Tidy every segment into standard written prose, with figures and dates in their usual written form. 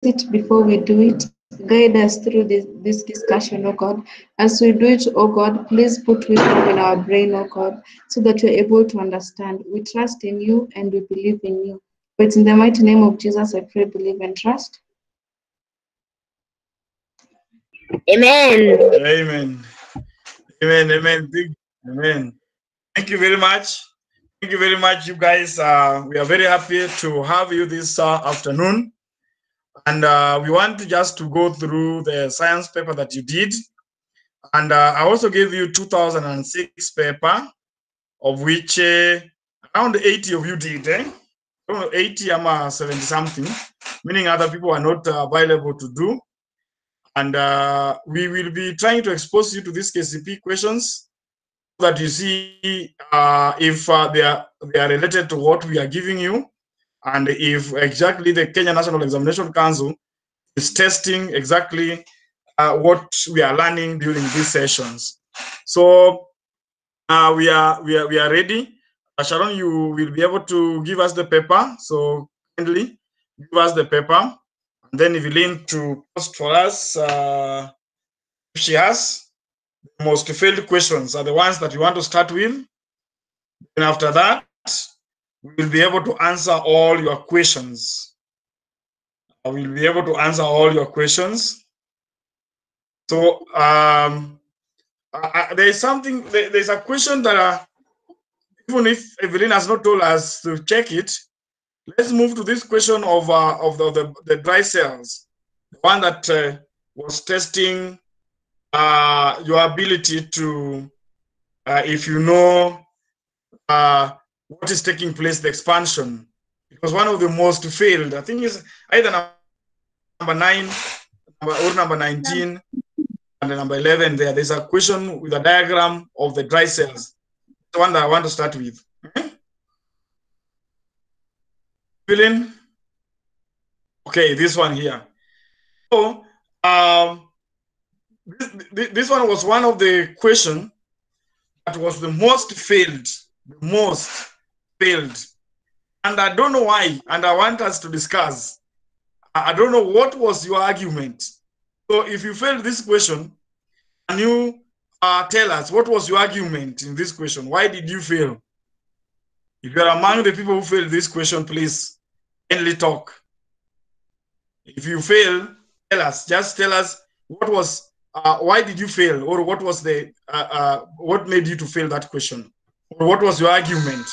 it before we do it. Guide us through this discussion, oh God. As we do it, oh God, please put wisdom in our brain, oh God, so that we're able to understand. We trust in you and we believe in you. But in the mighty name of Jesus, I pray, believe, and trust. Amen. Amen. Amen. Amen. Amen. Thank you very much. Thank you very much, you guys. We are very happy to have you this afternoon. And we want to just to go through the science paper that you did. And I also gave you 2006 paper, of which around 80 of you did. 80 or 70 something, meaning other people are not available to do. And we will be trying to expose you to these KCP questions so that you see if they are related to what we are giving you, and if exactly the Kenya National Examination Council is testing exactly what we are learning during these sessions. So we are ready. Sharon, you will be able to give us the paper. So kindly give us the paper, and then Evelyn to post for us. If she has the most failed questions are the ones that you want to start with. And after that, we will be able to answer all your questions. I will be able to answer all your questions. So there's something. There's a question that even if Evelyn has not told us to check it, let's move to this question of the dry cells, the one that was testing your ability to, if you know what is taking place, the expansion. It was one of the most failed. I think it's either number 9 or number 19 and number 11 there. There's a question with a diagram of the dry cells. The one that I want to start with. Feeling? Okay, this one here. So this one was one of the questions that was the most failed. And I don't know why, and I want us to discuss. I don't know what was your argument. So if you failed this question, can you tell us what was your argument in this question? Why did you fail? If you are among the people who failed this question, please kindly talk. If you fail, tell us. Just tell us what was, why did you fail, or what was the, what made you to fail that question, or what was your argument?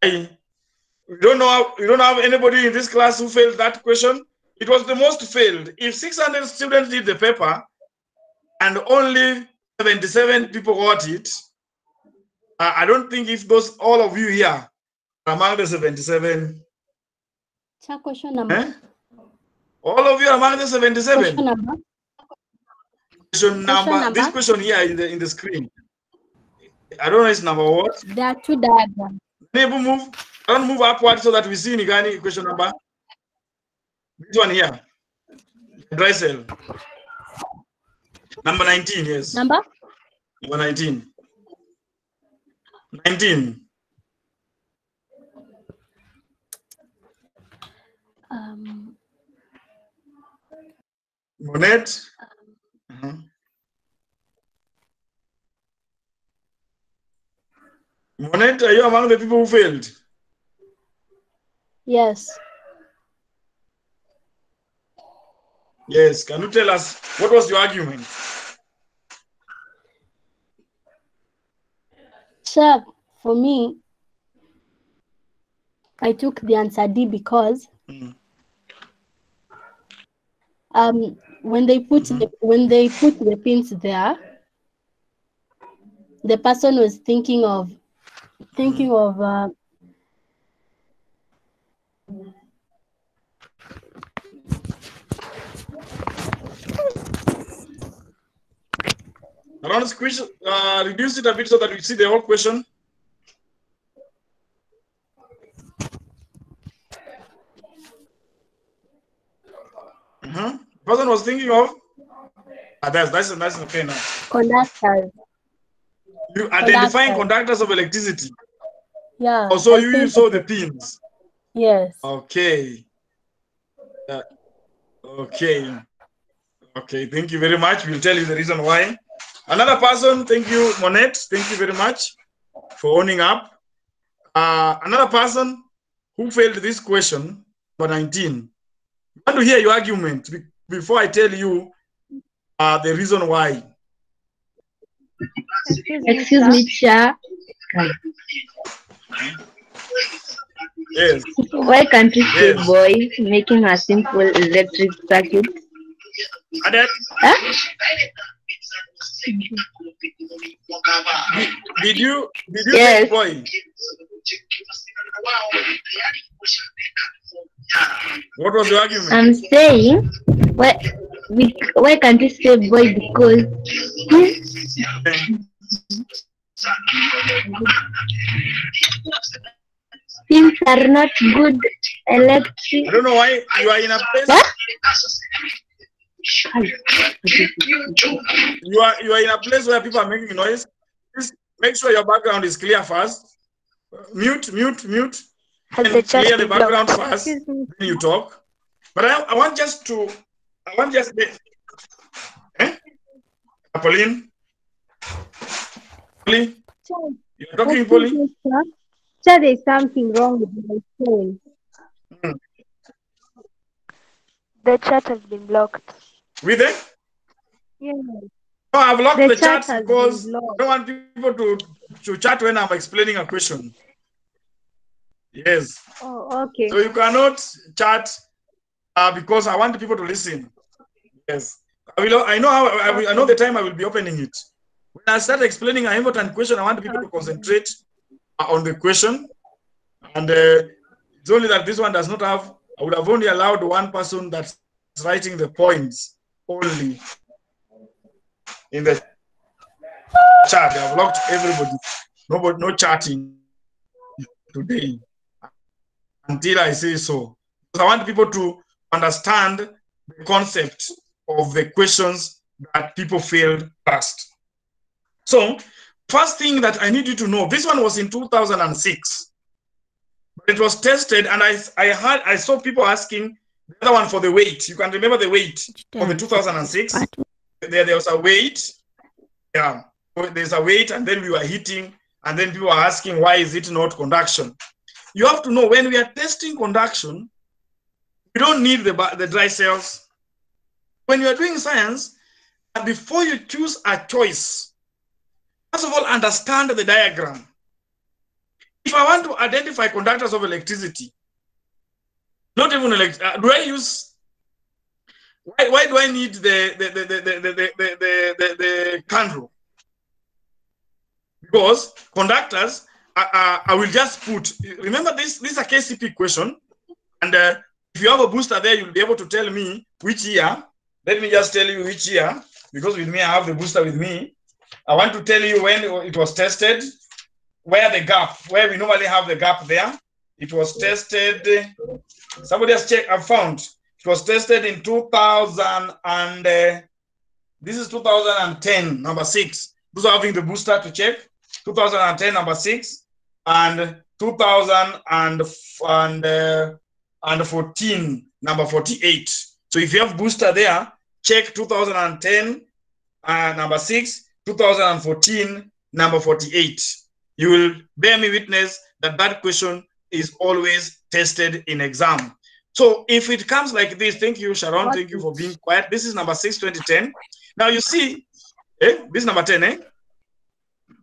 You don't have anybody in this class who failed that question. It was the most failed. If 600 students did the paper and only 77 people got it, I don't think if all of you here are among the 77. Question number. All of you are among the 77. Question number. Question number. This question here in the screen. I don't know its number what. There are 2 diagrams. Maybe move. Don't move upward so that we see Nigani question number. This one here. Dry cell. Number 19, yes. Number 19. 19. Monet. Monet, are you among the people who failed? Yes. Yes. Can you tell us what was your argument? Sir, for me, I took the answer D because when they put the pins there, the person was thinking of Around squish, reduce it a bit so that we see the whole question. The person was thinking of that's okay now. conductors. You identifying conductors of electricity. Yeah. Also, you saw the pins. Yes. Okay. Uh, okay. Okay. Thank you very much. We'll tell you the reason why. Another person. Thank you, Monette. Thank you very much for owning up. Another person who failed this question, number 19. I want to hear your argument before I tell you the reason why. Excuse me, Chair. Yes. Why can't you say Yes. boy making a simple electric circuit? And then, Huh? did you Yes. say boy? What was your argument? I'm saying why can't you say boy because things are not good electric. I don't know why you are in a place. What? You are in a place where people are making noise. Please make sure your background is clear first. Mute. Has And the chat clear the been background blocked? first. Then you talk. But I want just eh? Pauline, you're talking, Pauline. Sir, there's something wrong with my phone. Hmm. The chat has been blocked. With it? Yeah. No, I've locked The the chat chat has because been I blocked. don't want people to chat when I'm explaining a question. Yes. Oh, okay. So you cannot chat because I want people to listen. Yes. I know the time I will be opening it. When I start explaining an important question, I want people to concentrate on the question. And it's only that this one does not have, I would have only allowed one person that's writing the points only in the chat. They have locked everybody. No chatting today until I say so. Because I want people to understand the concept of the questions that people failed past. So, first thing that I need you to know, this one was in 2006. But it was tested, and I saw people asking the other one for the weight. You can remember the weight for the 2006. There was a weight. Yeah, there's a weight, and then we were hitting, and then people are asking, why is it not conduction? You have to know when we are testing conduction, we don't need the dry cells. When you are doing science, before you choose a choice, first of all, understand the diagram. If I want to identify conductors of electricity, not even do I use? Why do I need the candle? Because conductors, I will just put. Remember this is a KCP question, and if you have a booster there, you'll be able to tell me which year. Let me just tell you which year, because with me I have the booster with me. I want to tell you when it was tested, where the gap, where we normally have the gap there. It was tested. Somebody has checked. I found it was tested in 2000 and this is 2010, number 6. Those are having the booster to check. 2010, number 6, and 2014, number 48. So if you have booster there, check 2010, number 6, 2014, number 48. You will bear me witness that that question is always tested in exam. So if it comes like this, thank you, Sharon. Thank you for being quiet. This is number 6, 2010. Now you see, this is number 10,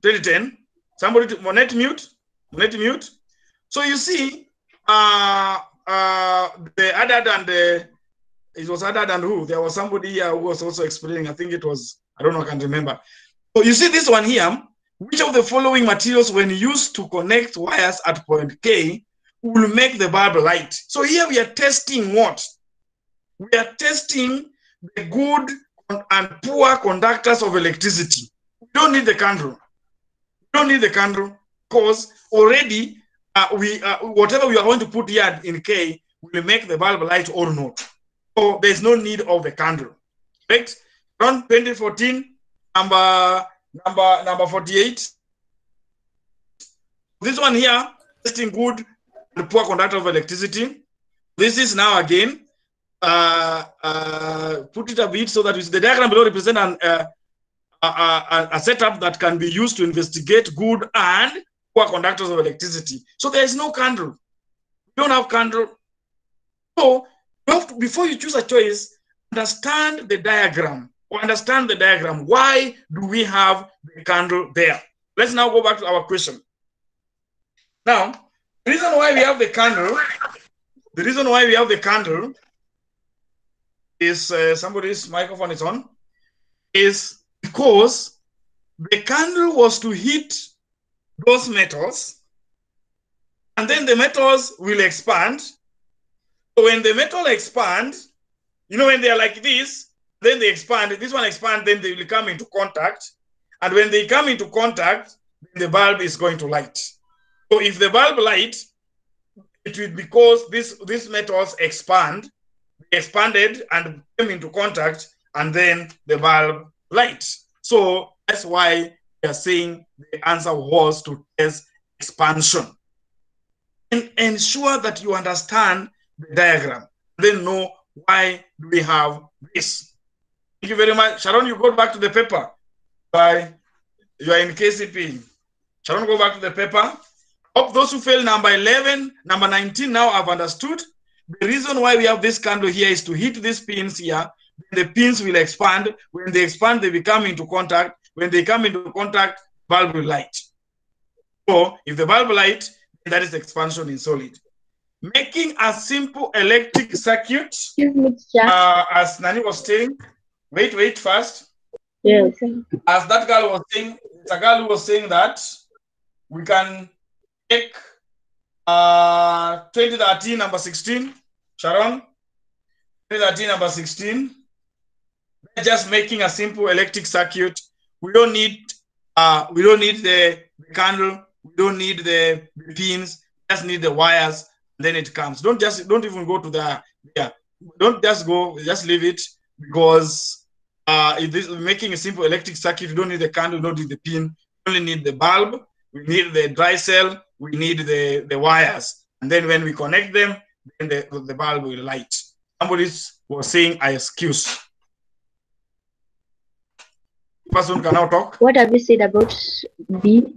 2010. Somebody, Monette mute. So you see, the other than it was other than who? There was somebody here who was also explaining. I think it was, I don't know, I can't remember. So you see this one here. Which of the following materials, when used to connect wires at point K, will make the bulb light? So here we are testing what? We are testing the good and poor conductors of electricity. We don't need the candle. Because already whatever we are going to put here in K will make the bulb light or not. So there's no need of the candle. Right? Around 2014, number 48. This one here, testing good and poor conductor of electricity. This is now again, put it a bit so that the diagram below represents a setup that can be used to investigate good and poor conductors of electricity. So there is no candle. We don't have candle. So you have to, before you choose a choice, understand the diagram or understand the diagram. Why do we have the candle there? Let's now go back to our question. Now, the reason why we have the candle, is somebody's microphone is on, is because the candle was to hit those metals, and then the metals will expand. So when the metal expands, you know, when they are like this, then they expand. This one expands, then they will come into contact. And when they come into contact, the bulb is going to light. So if the bulb lights, it will because these metals expanded and came into contact, and then the bulb lights. So that's why we are saying the answer was to test expansion. And ensure that you understand the diagram, then know why do we have this. Thank you very much. Sharon, you go back to the paper. Bye. You are in KCP. Sharon, go back to the paper. Hope those who failed number 11, number 19 now have understood. The reason why we have this candle here is to hit these pins here. The pins will expand. When they expand, they will come into contact. When they come into contact, bulb will light. So if the bulb light, that is expansion in solid. Making a simple electric circuit, as Nani was saying. Wait first. Yes. As that girl was saying, the girl who was saying that we can take 2013 number 16, Sharon. 2013 number 16. We're just making a simple electric circuit. We don't need the candle. We don't need the pins. We just need the wires. Then it comes. Don't even go to the Don't just go. Just leave it, because if this making a simple electric circuit, you don't need the candle. You don't need the pin. You only need the bulb. We need the dry cell. We need the wires. And then when we connect them, then the bulb will light. Somebody was saying, I excuse. Person can now talk. What have you said about B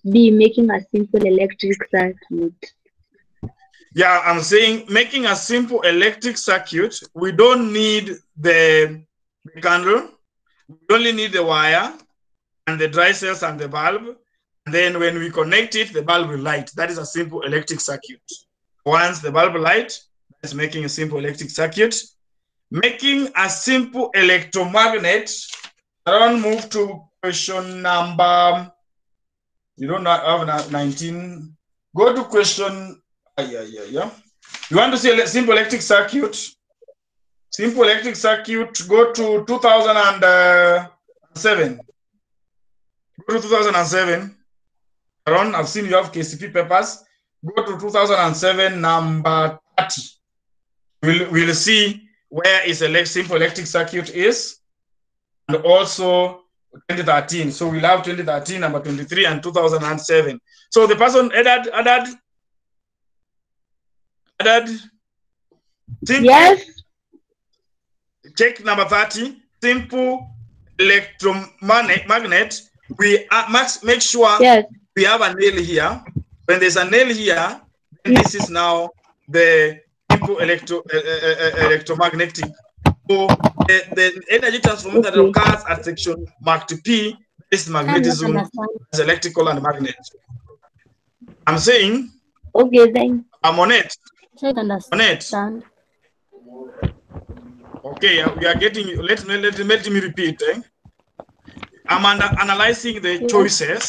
making a simple electric circuit? Yeah, I'm saying making a simple electric circuit, we don't need the candle. We only need the wire and the dry cells and the bulb. And then when we connect it, the bulb will light. That is a simple electric circuit. Once the bulb light, that's making a simple electric circuit. Making a simple electromagnet. I don't move to question number, you don't have 19. Go to question, You want to see a simple electric circuit? Simple electric circuit, go to 2007. Go to 2007. Aaron, I've seen you have KCP papers. Go to 2007, number 30. We'll see where is a simple electric circuit is. And also 2013. So we'll have 2013, number 23, and 2007. So the person added simple, yes. Check number 30, simple electromagnet. We must make sure we have a nail here. When there's a nail here, then this is now the simple electromagnetic. So the energy transformation that occurs at section marked P is magnetism, is electrical and magnet. I'm saying, okay, then. Monet. Monet. Okay, we are getting. Let me repeat. I'm analyzing the choices.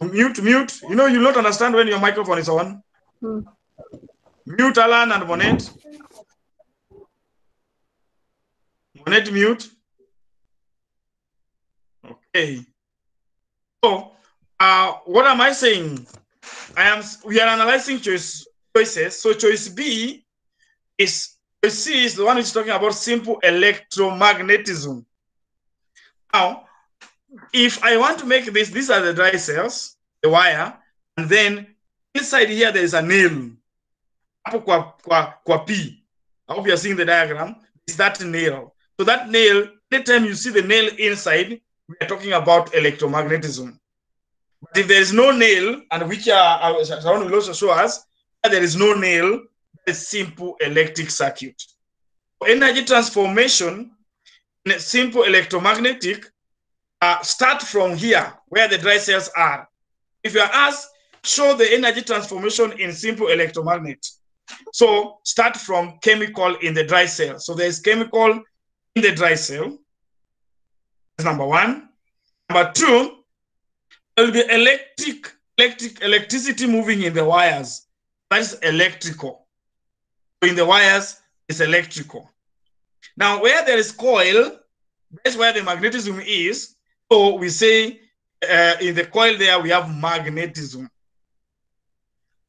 Mute. You know, you don't understand when your microphone is on. Mute Alan and Monet. Monet, mute. Okay. So, what am I saying? We are analyzing choices. So choice B is, choice C is the one which is talking about simple electromagnetism. Now, if I want to make this, these are the dry cells, the wire, and then inside here there is a nail. Kwa P. I hope you are seeing the diagram. Is that nail? So that nail, anytime you see the nail inside, we are talking about electromagnetism. But if there is no nail, and which Sharon will also show us, there is no nail, it's simple electric circuit. Energy transformation in a simple electromagnetic start from here, where the dry cells are. If you are asked, show the energy transformation in simple electromagnet. So start from chemical in the dry cell. So there's chemical in the dry cell. That's number one. Number two, there will be electricity moving in the wires. That is electrical. So in the wires, it's electrical. Now, where there is coil, that's where the magnetism is. So we say in the coil there, we have magnetism.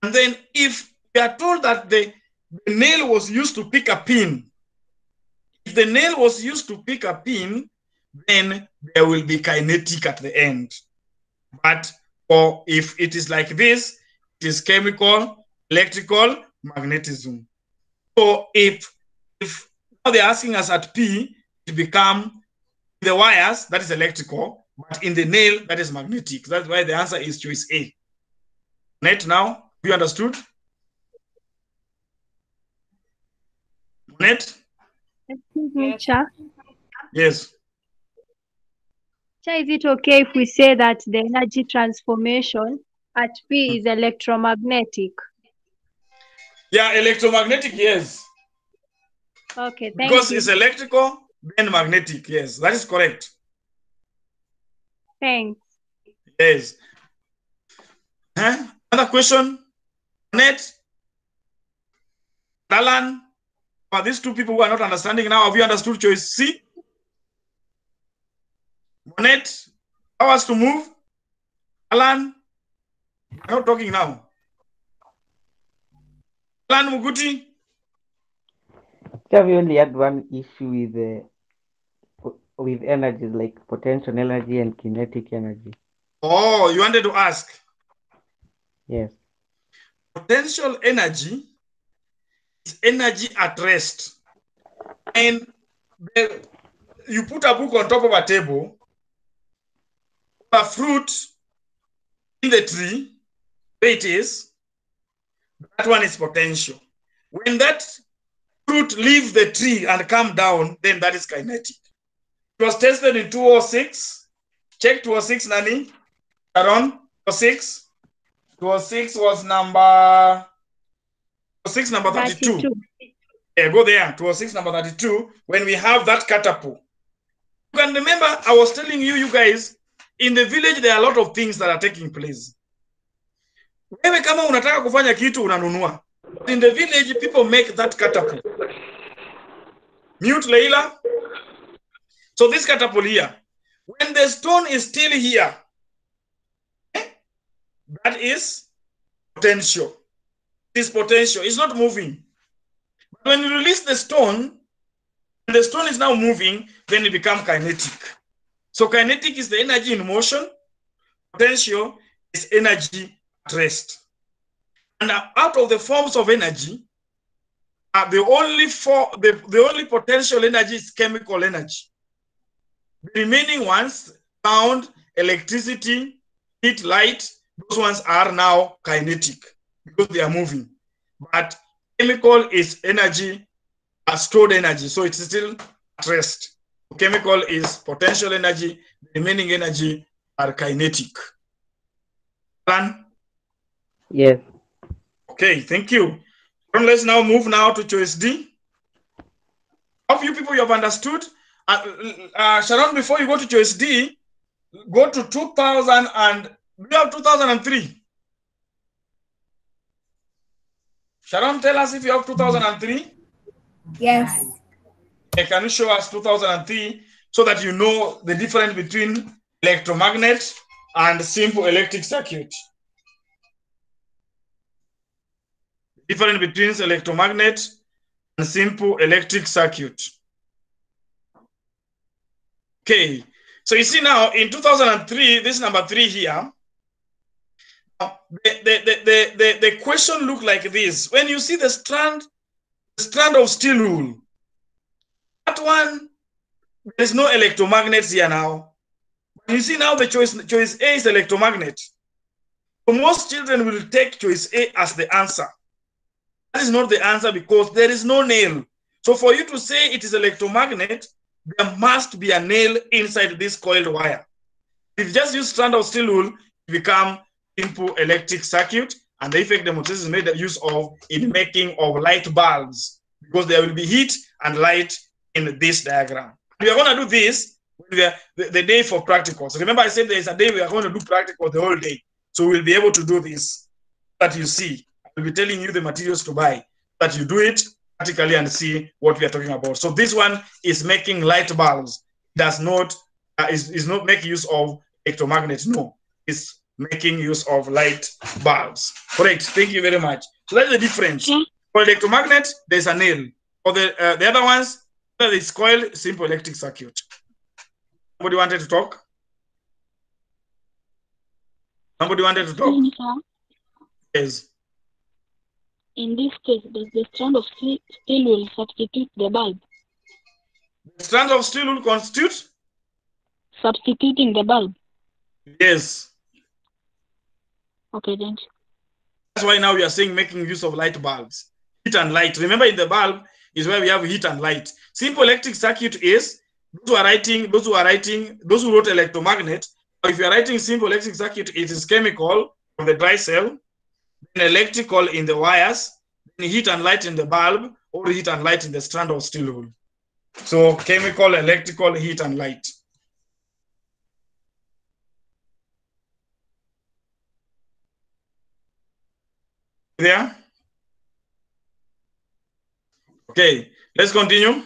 And then if we are told that the nail was used to pick a pin, if the nail was used to pick a pin, then there will be kinetic at the end. But or if it is like this, it is chemical, electrical, magnetism. So if now they're asking us at P to become the wires, that is electrical, but in the nail, that is magnetic. That's why the answer is choice A. Net now, you understood? Net? Excuse me, Cha. Yes. Cha, is it okay if we say that the energy transformation at P is electromagnetic? Yeah, electromagnetic, yes. Okay, thank Because you. it's electrical, then magnetic, yes. That is correct. Thanks. Yes. Another question? Net? Alan? For these two people who are not understanding now, have you understood choice C? Monet, hours to move. Alan, I'm not talking now. Alan Muguti. So we only had one issue with energies like potential energy and kinetic energy. Oh, you wanted to ask? Yes. Potential energy is energy at rest. And you put a book on top of a table, a fruit in the tree, where it is, that one is potential. When that fruit leaves the tree and come down, then that is kinetic. It was tested in 206. Check 206, Nani. Around 206. 206 was number 32. Yeah, go there. 206, number 32. When we have that catapult. You can remember, I was telling you guys, in the village, there are a lot of things that are taking place. Wewe kama unataka kufanya kitu unanunua. In the village, people make that catapult. Mute Leila. So this catapult here, when the stone is still here, that is potential. It is potential. It's not moving. But when you release the stone, and the stone is now moving, then it becomes kinetic. So kinetic is the energy in motion. Potential is energy at rest. And out of the forms of energy, the only potential energy is chemical energy. The remaining ones, sound, electricity, heat, light, those ones are now kinetic because they are moving. But chemical is energy, stored energy, so it's still at rest. Chemical is potential energy, the remaining energy are kinetic. Plan? Yes. Okay, thank you. Let's now move now to choice D. How few people you have understood? Sharon, before you go to choice D, go to 2000 and do you have 2003? Sharon, tell us if you have 2003. Yes. Okay, can you show us 2003 so that you know the difference between electromagnet and simple electric circuit? Difference between electromagnet and simple electric circuit. Okay, so you see now in 2003, this number 3 here, The question look like this. When you see the strand of steel wool, that one, there's no electromagnets here now. You see now the choice A is electromagnet. So most children will take choice A as the answer. That is not the answer because there is no nail. So for you to say it is electromagnet, there must be a nail inside this coiled wire. If you just use strand of steel wool, it become simple electric circuit, and the effect demonstration is made use of in making of light bulbs because there will be heat and light in this diagram. We are going to do this the day for practicals. Remember, I said there is a day we are going to do practical the whole day, so we'll be able to do this. That you see, I'll be telling you the materials to buy, that you do it practically and see what we are talking about. So this one is making light bulbs. Does not is not making use of electromagnets. No, it's making use of light bulbs. Correct. Thank you very much. So that's the difference. For electromagnet, there's a nail. For the other ones, it's coiled simple electric circuit. Somebody wanted to talk? Somebody wanted to talk? Yes. In this case, does the strand of steel wool substitute the bulb? The strand of steel will constitute? Substituting the bulb? Yes. Okay, thank you. That's why now we are saying making use of light bulbs. Heat and light. Remember, in the bulb is where we have heat and light. Simple electric circuit is those who wrote electromagnet. If you are writing simple electric circuit, it is chemical from the dry cell, then electrical in the wires, then heat and light in the bulb, or heat and light in the strand of steel wool. So chemical, electrical, heat and light. There? Okay, let's continue.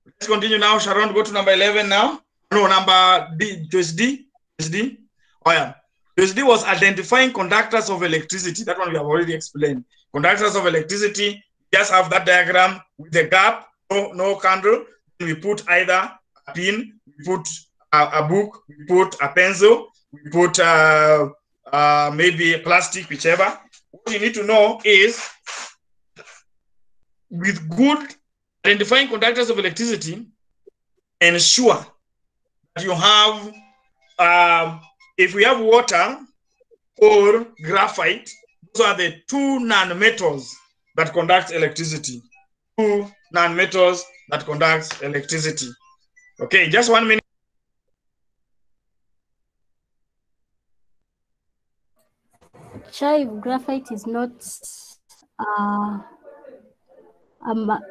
Let's continue now. Sharon, go to number 11 now. No, number D, choice D. Choice D. Oh, yeah. Choice D was identifying conductors of electricity. That one we have already explained. Conductors of electricity, just have that diagram with the gap, no candle. We put either a pin, we put a book, we put a pencil, we put maybe a plastic, whichever. What you need to know is with good identifying conductors of electricity, ensure that you have, if we have water or graphite, those are the two non-metals that conduct electricity. Two non-metals that conduct electricity. Okay, just 1 minute. Chive, graphite is not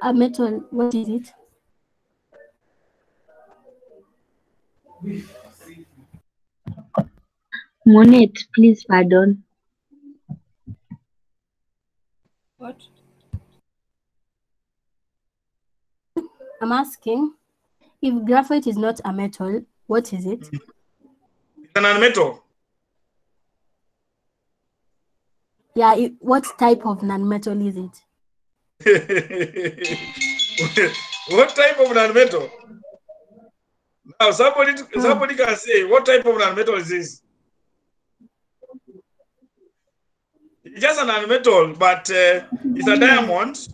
a metal. What is it? Monet, please pardon. What? I'm asking if graphite is not a metal, what is it? It's a non-metal. Yeah, what type of non-metal is it? What type of non-metal? Now, somebody can say, what type of non-metal is this? It's just a non-metal, but it's a diamond.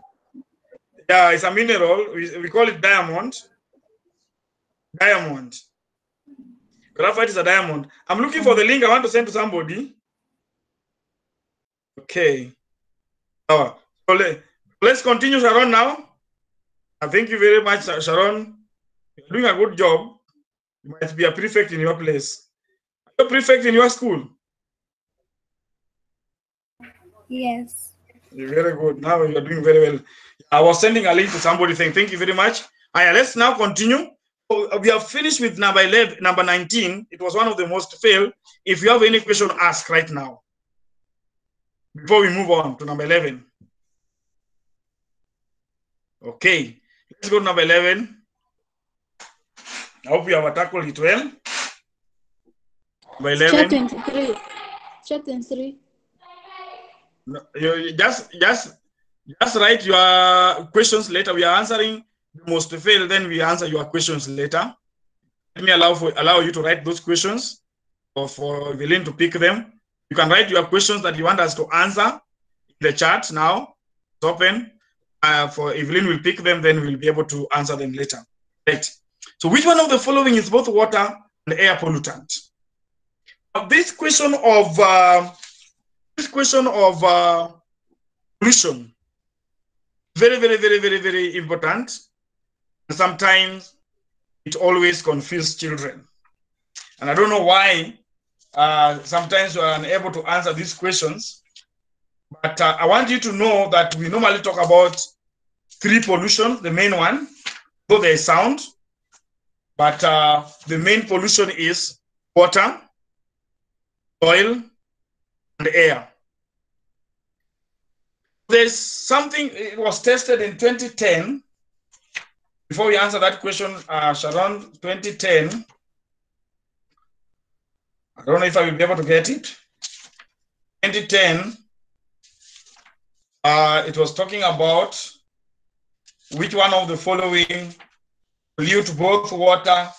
Yeah, it's a mineral. We call it diamond. Diamond. Graphite is a diamond. I'm looking for the link I want to send to somebody. Okay. So let's continue, Sharon, now. Thank you very much, Sharon. You're doing a good job. You might be a prefect in your place. Are you a prefect in your school? Yes. You're very good. Now you're doing very well. I was sending a link to somebody saying, thank you very much. Let's now continue. So we have finished with number 11, number 19. It was one of the most failed. If you have any question, ask right now. Before we move on to number 11. Okay, let's go to number 11. I hope you have tackled it well. Number 11. Chat 23. No, you just write your questions later. We are answering the most failed, then we answer your questions later. Let me allow you to write those questions, or for Evelyn to pick them. You can write your questions that you want us to answer in the chat now. It's open. For Evelyn will pick them, then we'll be able to answer them later. Right. So which one of the following is both water and air pollutant? Now, this question of pollution, very, very, very, very, very important. And sometimes it always confuses children. And I don't know why sometimes you are unable to answer these questions. But I want you to know that we normally talk about three pollution, the main one, though there is sound, but the main pollution is water, soil, and air. There's something, it was tested in 2010. Before we answer that question, Sharon, 2010, I don't know if I will be able to get it. 2010, it was talking about which one of the following pollute both water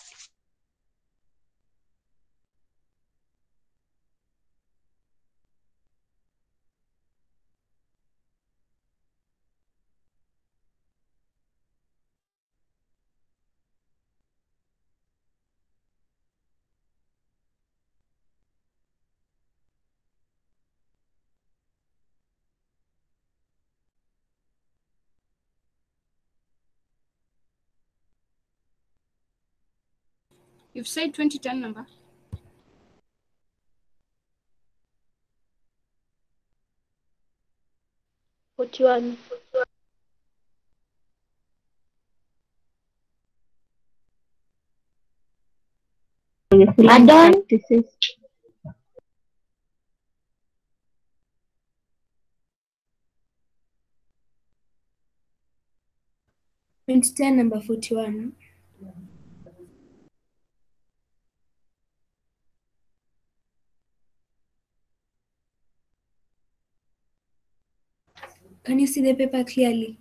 You've said 2010 number. What you want? Add-on. Practices. Number 41. Can you see the paper clearly?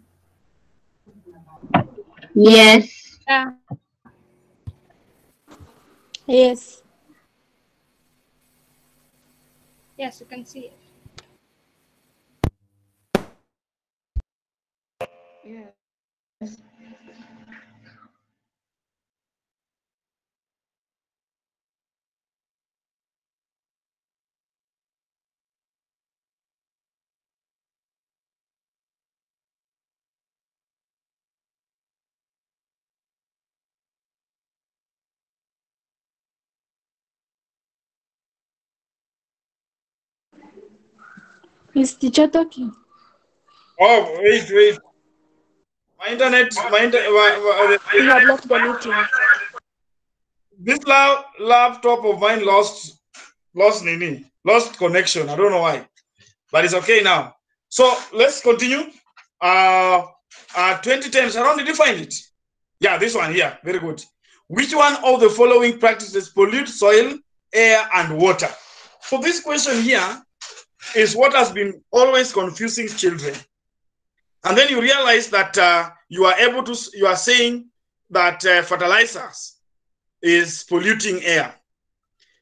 Yes. Yeah. Yes. Yes, you can see it. Yes. Is teacher talking? Oh, wait. My internet, You have left the meeting. this laptop of mine lost connection. I don't know why, but it's okay now. So let's continue. 2010, Sharon, did you find it? Yeah, this one here. Very good. Which one of the following practices pollute soil, air, and water? So this question here is what has been always confusing children. And then you realize that you are saying that fertilizers is polluting air.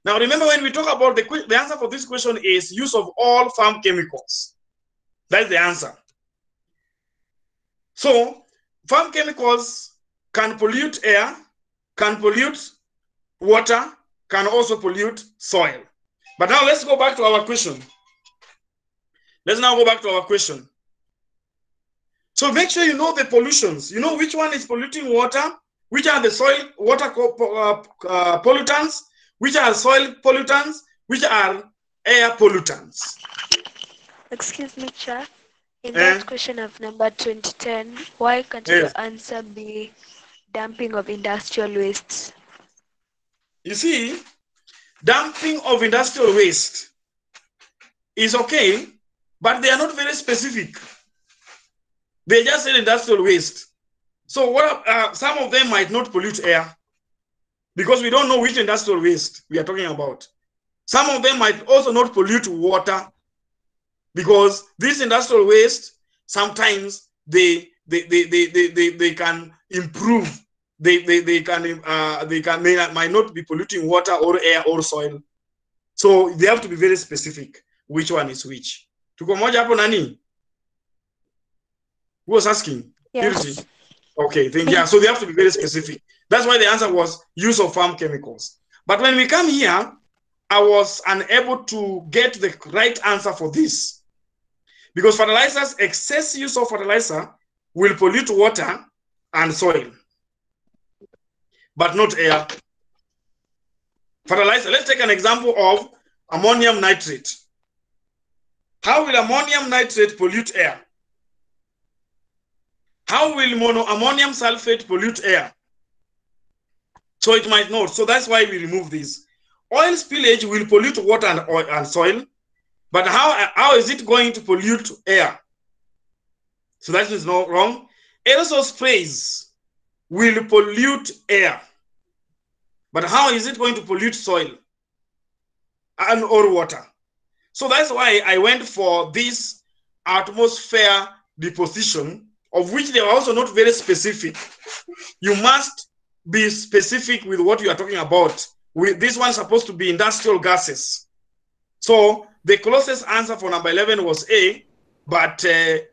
Now, remember when we talk about the answer for this question is use of all farm chemicals. That's the answer. So, farm chemicals can pollute air, can pollute water, can also pollute soil. But now let's go back to our question. Let's now go back to our question. So make sure you know the pollutions. You know which one is polluting water, which are the soil water pollutants, which are soil pollutants, which are air pollutants. Excuse me, Chair. In that question of number 2010, why can't the answer be dumping of industrial wastes? You see, dumping of industrial waste is okay, but they are not very specific. They just say industrial waste. So what? Some of them might not pollute air because we don't know which industrial waste we are talking about. Some of them might also not pollute water because this industrial waste sometimes they can improve might not be polluting water or air or soil. So they have to be very specific which one is which. Tuko moja hapo nani? Who was asking? Yes. Purity. Okay, yeah, so they have to be very specific. That's why the answer was use of farm chemicals. But when we come here, I was unable to get the right answer for this. Because fertilizers, excess use of fertilizer will pollute water and soil, but not air. Fertilizer, let's take an example of ammonium nitrate. How will ammonium nitrate pollute air? How will monoammonium sulfate pollute air? So it might not. So that's why we remove this. Oil spillage will pollute water and oil and soil, but how is it going to pollute air? So that is not wrong. Aerosol sprays will pollute air, but how is it going to pollute soil and or water? So that's why I went for this atmosphere deposition, of which they are also not very specific. You must be specific with what you are talking about. This one is supposed to be industrial gases. So the closest answer for number 11 was A, but the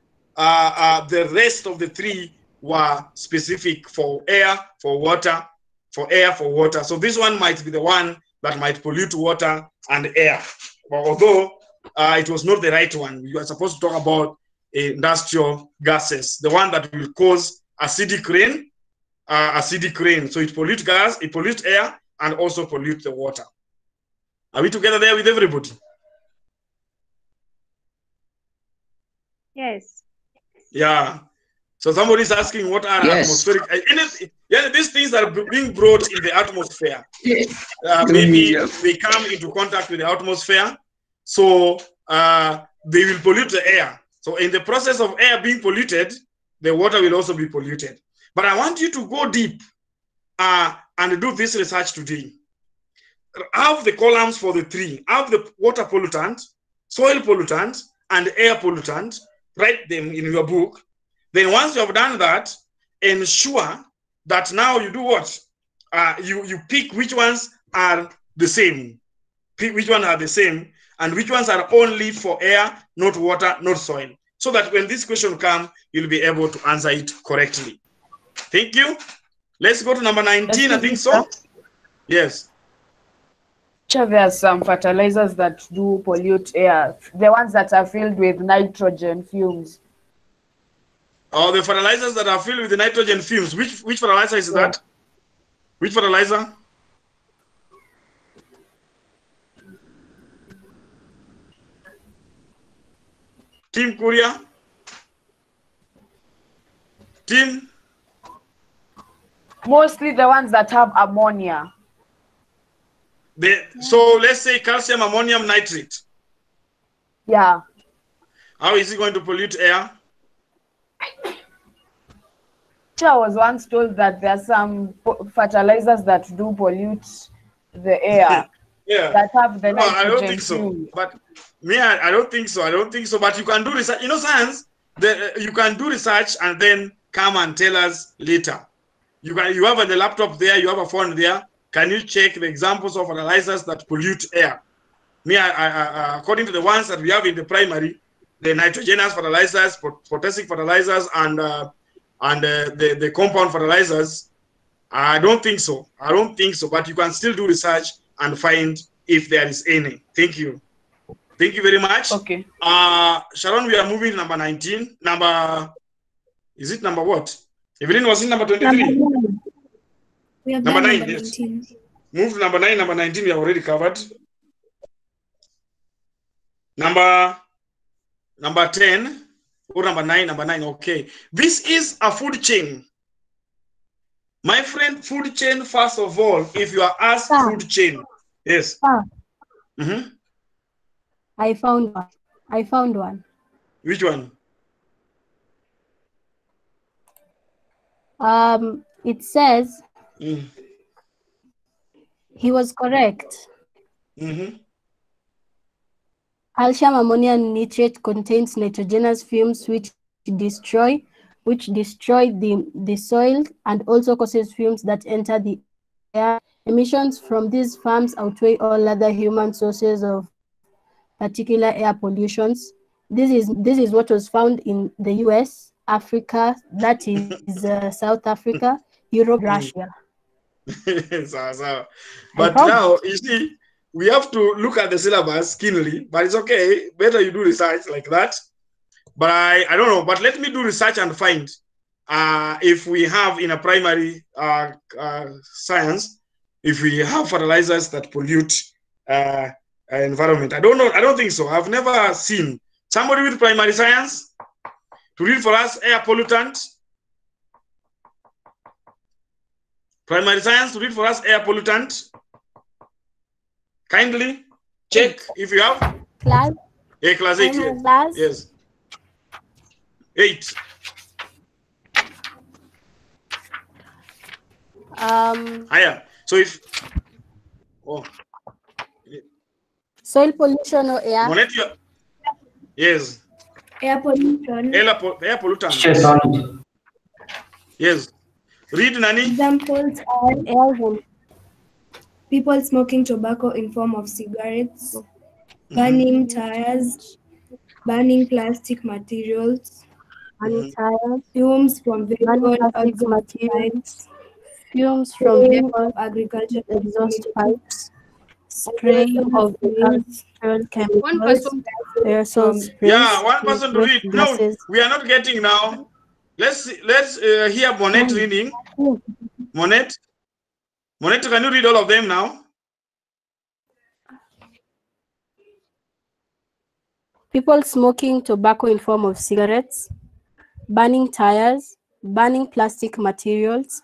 rest of the three were specific for air, for water, for air, for water. So this one might be the one that might pollute water and air. But although it was not the right one, you are supposed to talk about industrial gases, the one that will cause acidic rain. So it pollutes gas, it pollutes air, and also pollute the water. Are we together there with everybody? Yes. Yeah. So somebody's asking what are atmospheric. These things are being brought in the atmosphere. Maybe they come into contact with the atmosphere, so they will pollute the air. So in the process of air being polluted, the water will also be polluted. But I want you to go deep and do this research today. Have the columns for the three. Have the water pollutant, soil pollutant, and air pollutant. Write them in your book. Then once you have done that, ensure that now you do what? You pick which ones are the same. Pick which ones are the same and which ones are only for air, not water, not soil. So that when this question comes, you'll be able to answer it correctly. Thank you. Let's go to number 19, I think so. Yes. There are some fertilizers that do pollute air, the ones that are filled with nitrogen fumes. Oh, the fertilizers that are filled with the nitrogen fumes. Which fertilizer is that? Which fertilizer? Team Korea? Team? Mostly the ones that have ammonia. So let's say calcium ammonium nitrate. Yeah. How is it going to pollute air? I was once told that there are some fertilizers that do pollute the air. Yeah. That have the nitrogen I don't think so. fumes. But I don't think so. I don't think so. But you can do research. You know, science. You can do research and then come and tell us later. You have the laptop there. You have a phone there. Can you check the examples of fertilizers that pollute air? According to the ones that we have in the primary, the nitrogenous fertilizers, potassic fertilizers, and the compound fertilizers, I don't think so. I don't think so. But you can still do research and find if there is any. Thank you. Thank you very much. Okay. Sharon, we are moving to number 19. Is it number what? Evelyn, was it number 23? We have Number done 9, number yes. 19. Move to number 9. Number 19, we have already covered. Number 10 or number 9. Number 9, okay. This is a food chain. My friend, food chain, first of all, if you are asked food chain. Yes. I found one. Which one? It says he was correct. Calcium ammonium nitrate contains nitrogenous fumes which destroy which destroy the soil and also causes fumes that enter the air. Emissions from these farms outweigh all other human sources of particular air pollutions. This is what was found in the US, Africa, that is South Africa, Europe, Russia. But now, you see, we have to look at the syllabus keenly, but it's okay. Better you do research like that. But I don't know, but let me do research and find if we have in a primary science, if we have fertilizers that pollute environment. I don't know. I don't think so. I've never seen somebody with primary science to read for us air pollutant. Primary science to read for us air pollutant. Kindly check if you have. Class. A class 8. Yes. Class. Yes. 8. Higher. So if soil pollution or air. Yes. Air pollution. Air pollutant. Yes. Read, Nani. Examples are people smoking tobacco in form of cigarettes, burning tires, burning plastic materials, fumes from vehicle exhaust pipes, fumes from vehicle agricultural exhaust pipes, spraying of agricultural chemicals, aerosol sprays. Yeah, one person to read. No, we are not getting now. Let's hear Monet reading. Monet, can you read all of them now? People smoking tobacco in form of cigarettes, burning tires, burning plastic materials,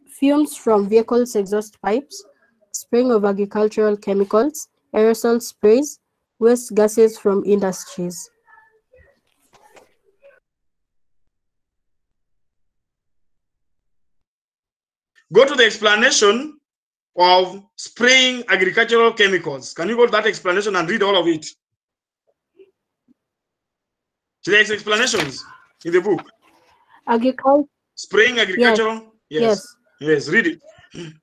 fumes from vehicles' exhaust pipes, spraying of agricultural chemicals, aerosol sprays, waste gases from industries. Go to the explanation of spraying agricultural chemicals. Can you go to that explanation and read all of it? So there's explanations in the book. Spraying agricultural? Yes. Yes, read it.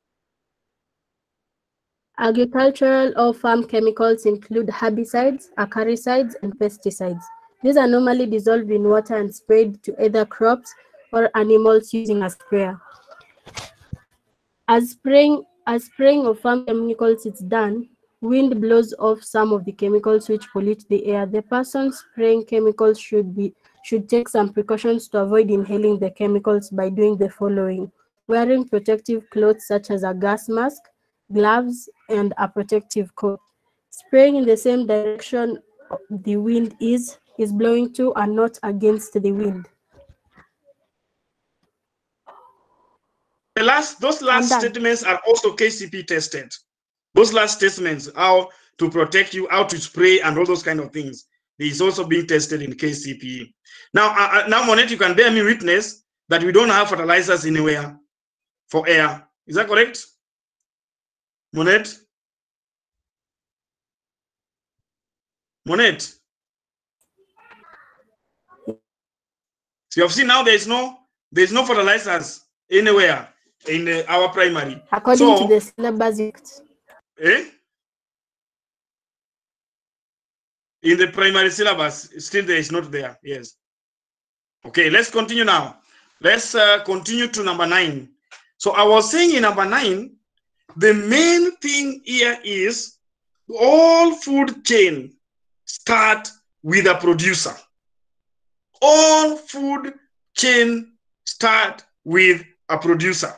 Agricultural or farm chemicals include herbicides, acaricides, and pesticides. These are normally dissolved in water and sprayed to either crops or animals using a sprayer. As spraying of farm chemicals is done, wind blows off some of the chemicals which pollute the air. The person spraying chemicals should take some precautions to avoid inhaling the chemicals by doing the following: wearing protective clothes such as a gas mask, gloves, and a protective coat. Spraying in the same direction the wind is blowing to and not against the wind. Those last statements are also KCP tested. Those last statements, how to protect you, how to spray, and all those kind of things, is also being tested in KCP. Now, Monet, you can bear me witness that we don't have fertilizers anywhere for air. Is that correct, Monet? Monet. So you have seen now there's no fertilizers anywhere in our primary. According to the syllabus. In the primary syllabus, still there is not there. Yes. Okay, let's continue now. Let's continue to number 9. So I was saying in number 9, the main thing here is all food chain start with a producer. All food chain start with a producer.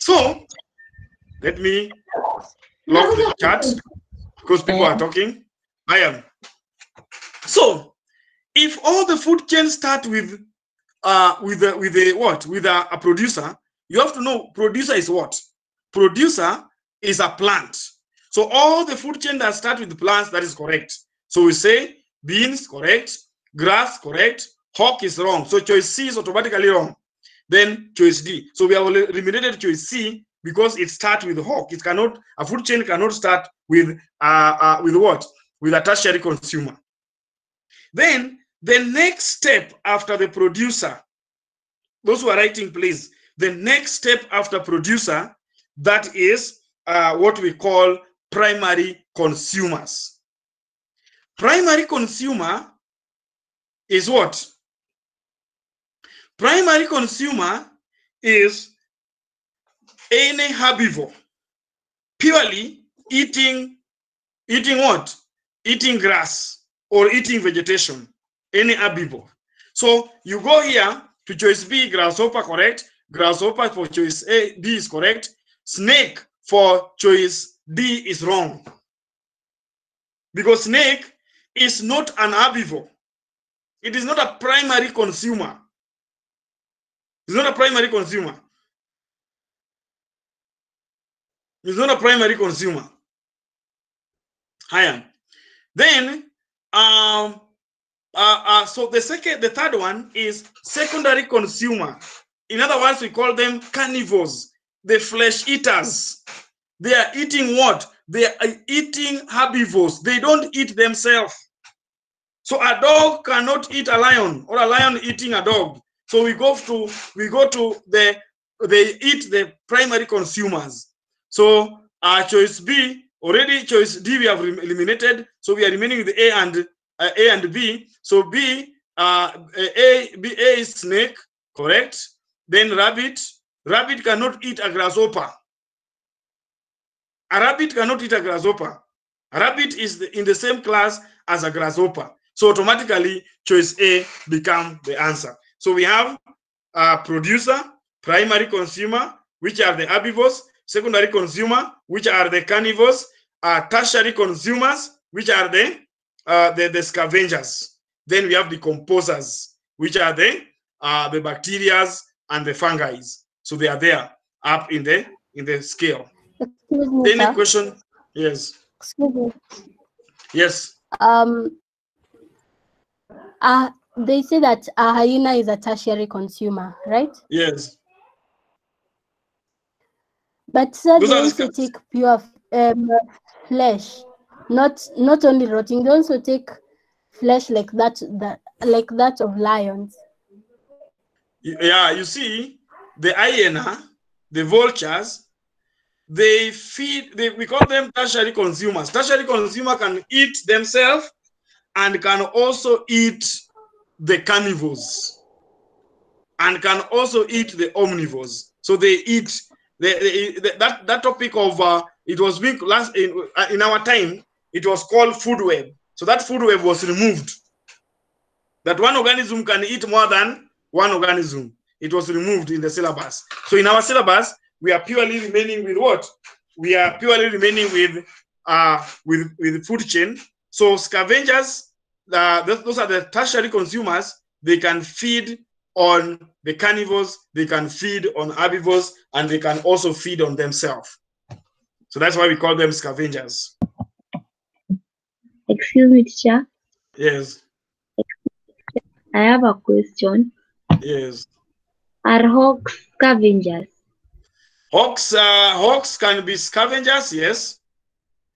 So let me lock the chat because people are talking. I am. So if all the food chains start with a producer, you have to know producer is what? Producer is a plant. So all the food chain that start with plants, that is correct. So we say beans, correct, grass, correct, hawk is wrong. So choice C is automatically wrong. Then choice D. So we have eliminated choice C because it starts with hawk. It cannot, a food chain cannot start with what? With a tertiary consumer. Then The next step after the producer, those who are writing, please, the next step after producer, that is what we call primary consumers. Primary consumer is what? Primary consumer is any herbivore purely eating what? Eating grass or eating vegetation, any herbivore. So you go here to choice B, grasshopper, correct? Grasshopper for choice A, B is correct. Snake for choice D is wrong. Because snake is not an herbivore. It is not a primary consumer. It's not a primary consumer. It's not a primary consumer. Higher. Then, so the third one is secondary consumer. In other words, we call them carnivores, the flesh eaters. They are eating what? They are eating herbivores. They don't eat themselves. So a dog cannot eat a lion, or a lion eating a dog. So we go to they eat the primary consumers. So choice B, already choice D we have eliminated. So we are remaining with A and B. So A is snake, correct? Then rabbit. Rabbit cannot eat a grasshopper. A rabbit cannot eat a grasshopper. A rabbit is in the same class as a grasshopper. So automatically choice A become the answer. So we have producer, primary consumer, which are the herbivores, secondary consumer, which are the carnivores, tertiary consumers, which are the scavengers. Then we have the composers, which are the bacteria and the fungi. So they are there up in the scale. Excuse me, Any sir. question? Yes. Excuse me. Yes. They say that a hyena is a tertiary consumer, right? Yes. But sir, Those they are also take pure flesh, not only rotting. They also take flesh like that of lions. Yeah, you see, the hyena, the vultures, they feed. We call them tertiary consumers. Tertiary consumer can eat themselves and can also eat the carnivores and can also eat the omnivores. So they eat that topic of it was being last in our time. It was called food web. So that food web was removed. That one organism can eat more than one organism. It was removed in the syllabus. So in our syllabus, we are purely remaining with what? We are purely remaining with food chain. So scavengers, those are the tertiary consumers. They can feed on the carnivores, they can feed on herbivores, and they can also feed on themselves. So that's why we call them scavengers. Excuse me, teacher. Yes. I have a question. Yes. Are hawks scavengers? Hawks can be scavengers, yes,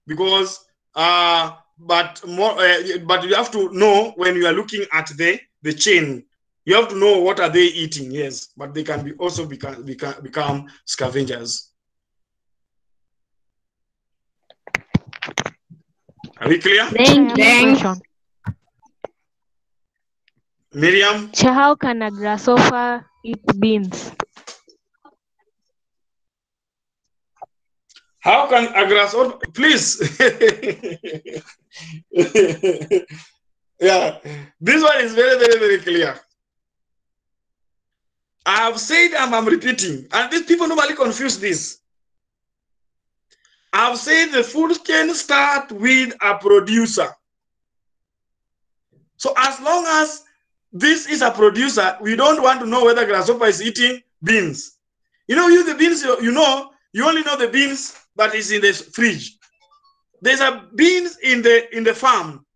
because but you have to know when you are looking at the chain. You have to know what are they eating, yes, but they can be also become scavengers. Are we clear? Thanks. Miriam? So how can a grasshopper eat beans? How can a grasshopper, please? Yeah, this one is very, very, very clear. I have said and I'm repeating, and these people normally confuse this. I've said the food chain start with a producer. So as long as this is a producer, we don't want to know whether grasshopper is eating beans. You know, the beans, you only know the beans that is in the fridge. There's a beans in the farm.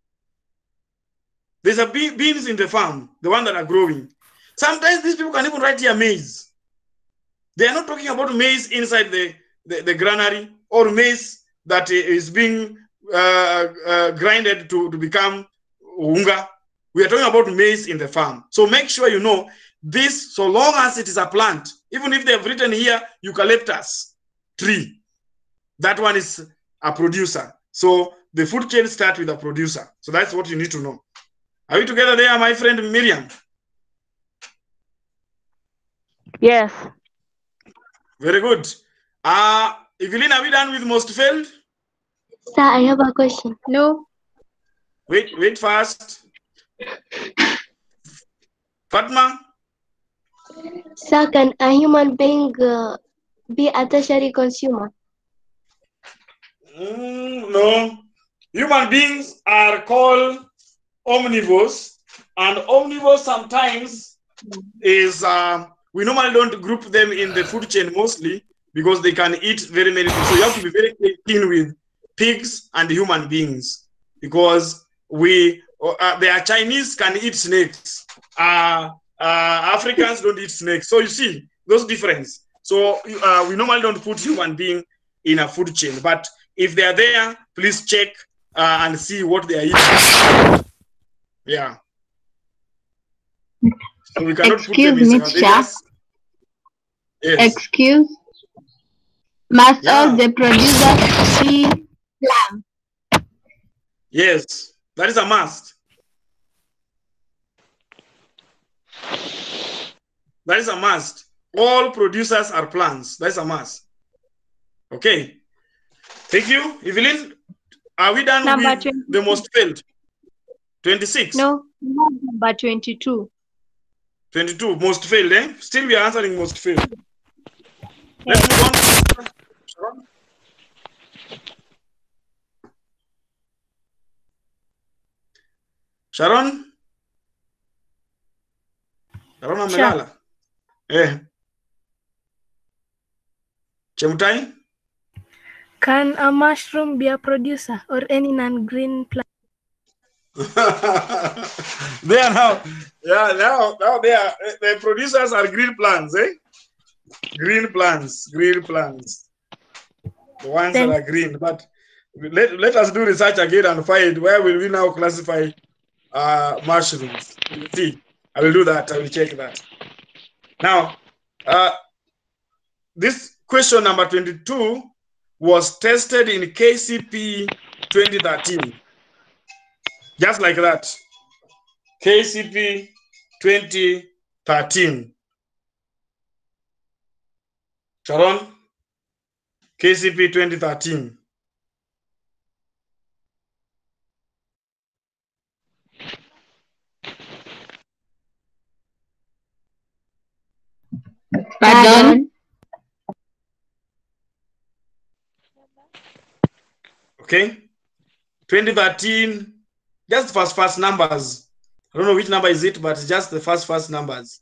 There's a beans in the farm, the one that are growing. Sometimes these people can even write here maize. They are not talking about maize inside the granary or maize that is being grinded to become unga. We are talking about maize in the farm. So make sure you know this, so long as it is a plant, even if they have written here eucalyptus tree, that one is a producer. So the food chain starts with a producer. So that's what you need to know. Are we together there, my friend Miriam? Yes. Very good. Evelyn, are we done with most failed? Sir, I have a question. No. Wait fast. Fatma? Sir, can a human being be a tertiary consumer? No. Human beings are called omnivores, and omnivores sometimes is, we normally don't group them in the food chain mostly because they can eat very many things. So you have to be very keen with pigs and human beings, because the Chinese can eat snakes. Africans don't eat snakes. So you see those difference. So we normally don't put human being in a food chain, but if they are there, please check and see what they are eating. Yeah. So we cannot put them in. Yes. Excuse. Must all the producers be plants? Yes, that is a must. That is a must. All producers are plants. That's a must. Okay. Thank you. Evelyn, are we done Number with 22. the most failed? 26? No, number 22. 22, most failed, eh? Still we are answering most failed. Let's move on. Sharon? Sharon? Sharon amelala. Chemutai? Can a mushroom be a producer or any non-green plant? They are now, yeah, now they are, the producers are green plants, eh? Green plants. The ones that are green. But let us do research again and find where will we now classify mushrooms. You see, I will do that. I will check that. Now, this question number 22 was tested in KCP 2013. Just like that. KCP 2013. Sharon? KCP 2013. Pardon? Okay. 2013, just first numbers. I don't know which number is it, but just the first numbers.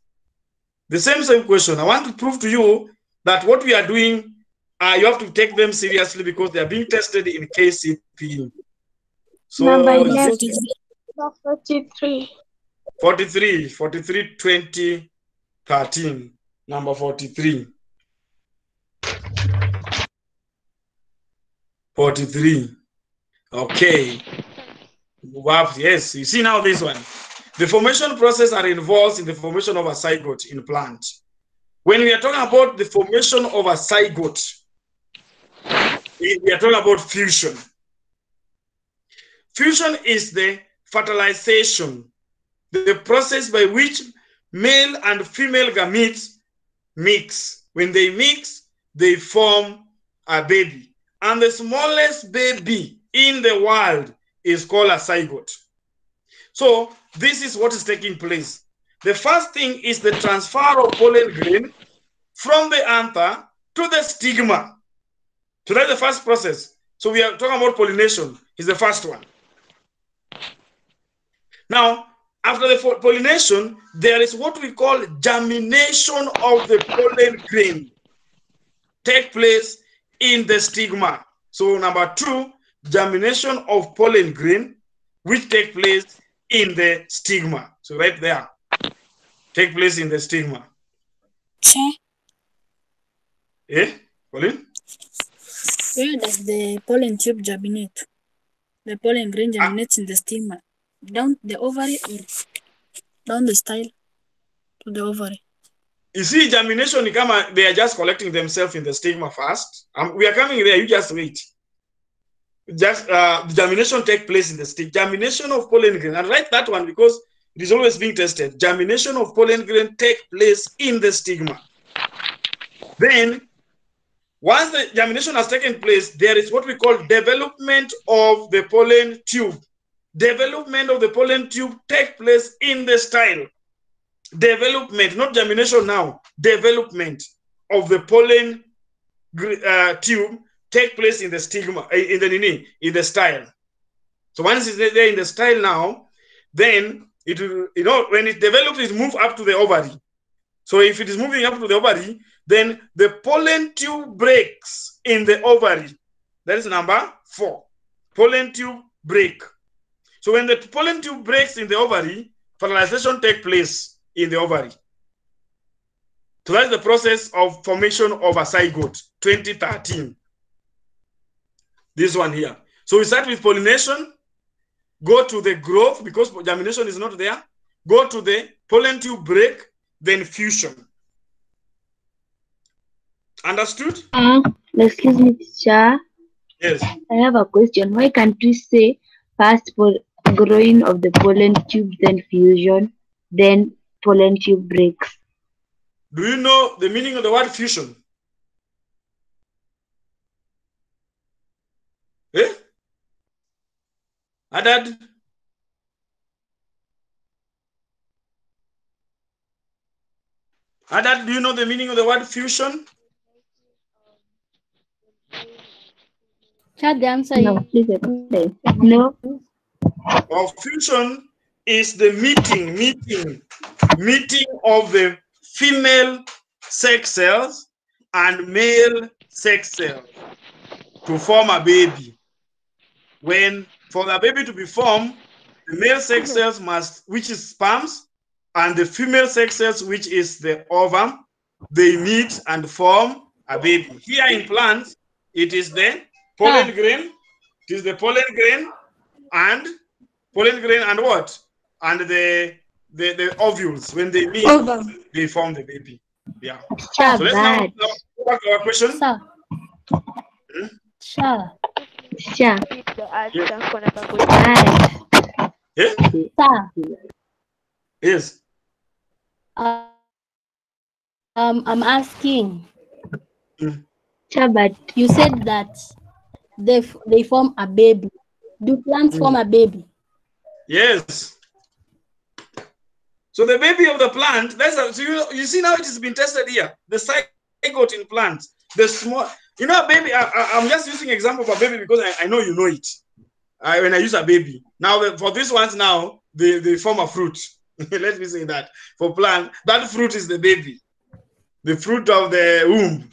The same question. I want to prove to you that what we are doing, you have to take them seriously because they are being tested in KCP. So Number 11. 43. 43, 2013. Number 43. 43. Okay. Yes, you see now this one. The formation process are involved in the formation of a zygote in plant. When we are talking about the formation of a zygote, we are talking about fusion. Fusion is the fertilization, the process by which male and female gametes mix. When they mix, they form a baby. And the smallest baby in the world is called a zygote. So this is what is taking place. The first thing is the transfer of pollen grain from the anther to the stigma. So that's the first process. So we are talking about pollination, is the first one. Now, after the pollination, there is what we call germination of the pollen grain take place in the stigma. So number 2, germination of pollen grain, which take place in the stigma. So right there, take place in the stigma. Eh, Pauline? Where does the pollen tube germinate? The pollen grain germinates in the stigma. Down the ovary or down the style to the ovary? You see, germination, they are just collecting themselves in the stigma first. We are coming there, you just wait. Just germination take place in the stigma. Germination of pollen grain, and write that one because it is always being tested. Germination of pollen grain take place in the stigma. Then, once the germination has taken place, there is what we call development of the pollen tube. Development of the pollen tube take place in the style. Development, not germination now. Development of the pollen tube take place in the stigma, in the style. So once it's there in the style now, then it will, when it develops, it moves up to the ovary. So if it is moving up to the ovary, then the pollen tube breaks in the ovary. That is number 4. Pollen tube break. So when the pollen tube breaks in the ovary, fertilization takes place in the ovary. So that's the process of formation of a zygote, 2013. This one here. So we start with pollination, go to the growth because germination is not there, go to the pollen tube break, then fusion. Understood? Excuse me, teacher. Yes. I have a question. Why can't we say first growing of the pollen tube, then fusion, then pollen tube breaks? Do you know the meaning of the word fusion? Eh? Adad? Adad, do you know the meaning of the word fusion? Chad, the answer No, please explain. No. Well, fusion is the meeting of the female sex cells and male sex cells to form a baby. When for the baby to be formed, the male sex cells which is sperms, and the female sex cells, which is the ovum, they meet and form a baby. Here in plants, it is the pollen grain. It is the pollen grain and what? And the ovules. When they meet, they form the baby. Yeah. So let's now go back to our question. Sir. Sure. Yes. Yes. I'm asking. But you said that they form a baby. Do plants form a baby? Yes. So the baby of the plant, so you see now it has been tested here. The zygote in plants, the small, a baby. I'm just using example of a baby because I know you know it. When I use a baby, now for these ones now they form a fruit. Let me say that for plant, that fruit is the baby, the fruit of the womb,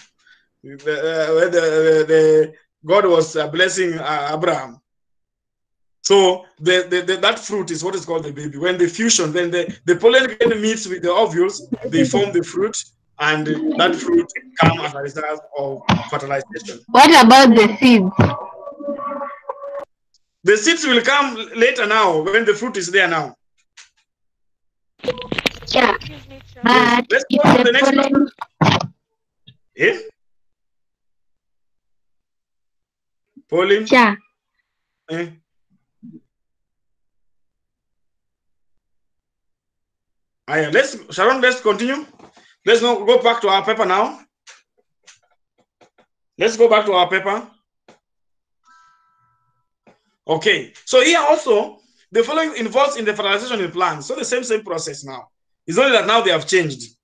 where the God was blessing Abraham. So that fruit is what is called the baby. When they fusion, then the pollen grain meets with the ovules, they form the fruit, and that fruit comes as a result of fertilization. What about the seeds? The seeds will come later now when the fruit is there now. Yeah. But let's go to the next one. Eh? Pollen? Yeah. Eh? Sharon, let's continue. Let's go back to our paper now. Let's go back to our paper. Okay, so here also, the following involves in the fertilization in plants. So the same process now. It's only that now they have changed.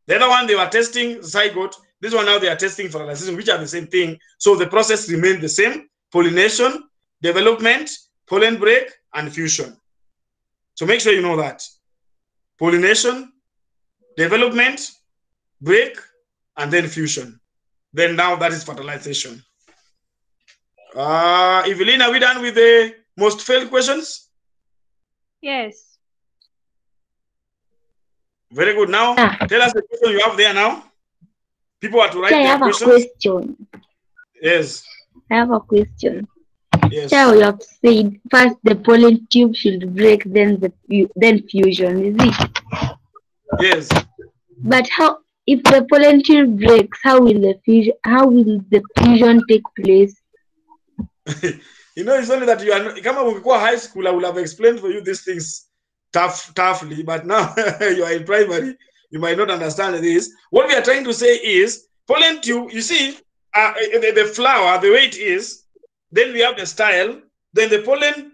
The other one, they were testing zygote. This one now they are testing fertilization, which are the same thing. So the process remains the same. Pollination, development, pollen break, and fusion. So make sure you know that. Pollination, development, break, and then fusion. Then now that is fertilization. Evelyn, are we done with the most failed questions? Yes. Very good. Now, tell us the question you have there now. People are to write I their have questions. a question. Yes. I have a question. Yes. Shall we have said first the pollen tube should break, then fusion, is it? Yes. But how if the pollen tube breaks, how will the fusion take place? You know, it's only that you are not, come up with high school, I will have explained for you these things toughly, but now you are in primary, you might not understand this. What we are trying to say is pollen tube, you see, the flower, the way it is, then we have the style, then the pollen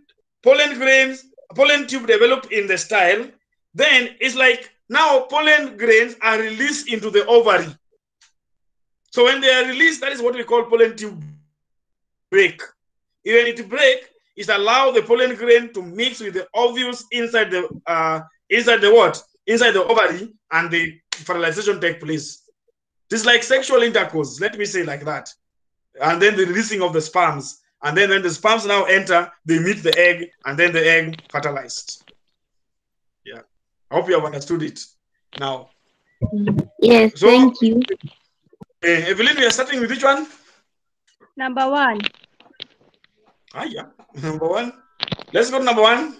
grains, pollen tube develop in the style, then it's like now pollen grains are released into the ovary. So when they are released, that is what we call pollen tube break. When it break, it allows the pollen grain to mix with the ovules inside the ovary, and the fertilization take place. It's like sexual intercourse, let me say like that. And then the releasing of the sperms. And then when the sperms now enter, they meet the egg, and then the egg fertilized. Yeah. I hope you have understood it now. Yes, so, thank you. Evelyn, we are starting with which one? Number 1. Ah, yeah. Number 1. Let's go to number 1.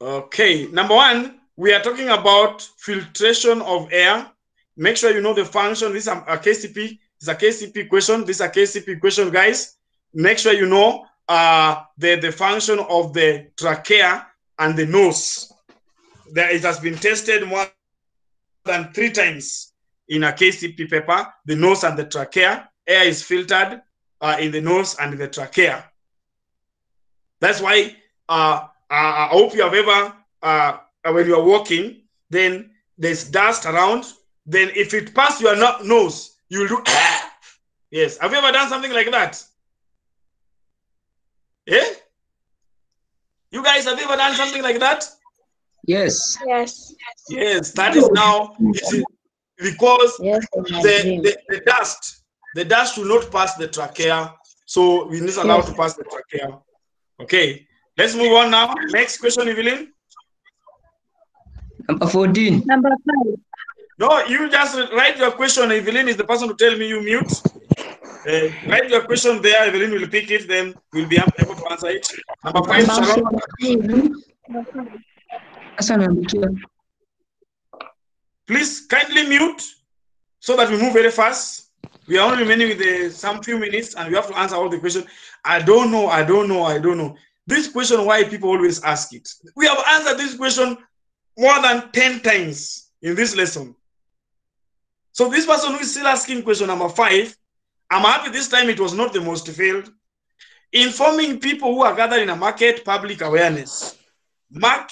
Okay, number 1, we are talking about filtration of air. Make sure you know the function. This is a KCP. It's a KCP question. This is a KCP question, guys. Make sure you know the function of the trachea and the nose. It has been tested more than 3 times in a KCP paper. The nose and the trachea. Air is filtered in the nose and the trachea. That's why I hope you have ever, when you are walking, then there's dust around. Then if it passes your nose, you will do, yes. Have you ever done something like that? Yeah? You guys, have you ever done something like that? Yes. Yes. Yes, that is now, because the dust will not pass the trachea. So we need allowed to pass the trachea. Okay, let's move on now. Next question, Evelyn. Number 14. Number 5. No, you just write your question. Evelyn is the person to tell me you mute. Write your question there. Evelyn will pick it. Then we'll be able to answer it. Number 5, Sharon. Please kindly mute so that we move very fast. We are only remaining with some few minutes, and we have to answer all the questions. I don't know. This question, why people always ask it. We have answered this question more than 10 times in this lesson. So this person who is still asking question number 5, I'm happy this time it was not the most failed. Informing people who are gathered in a market, public awareness.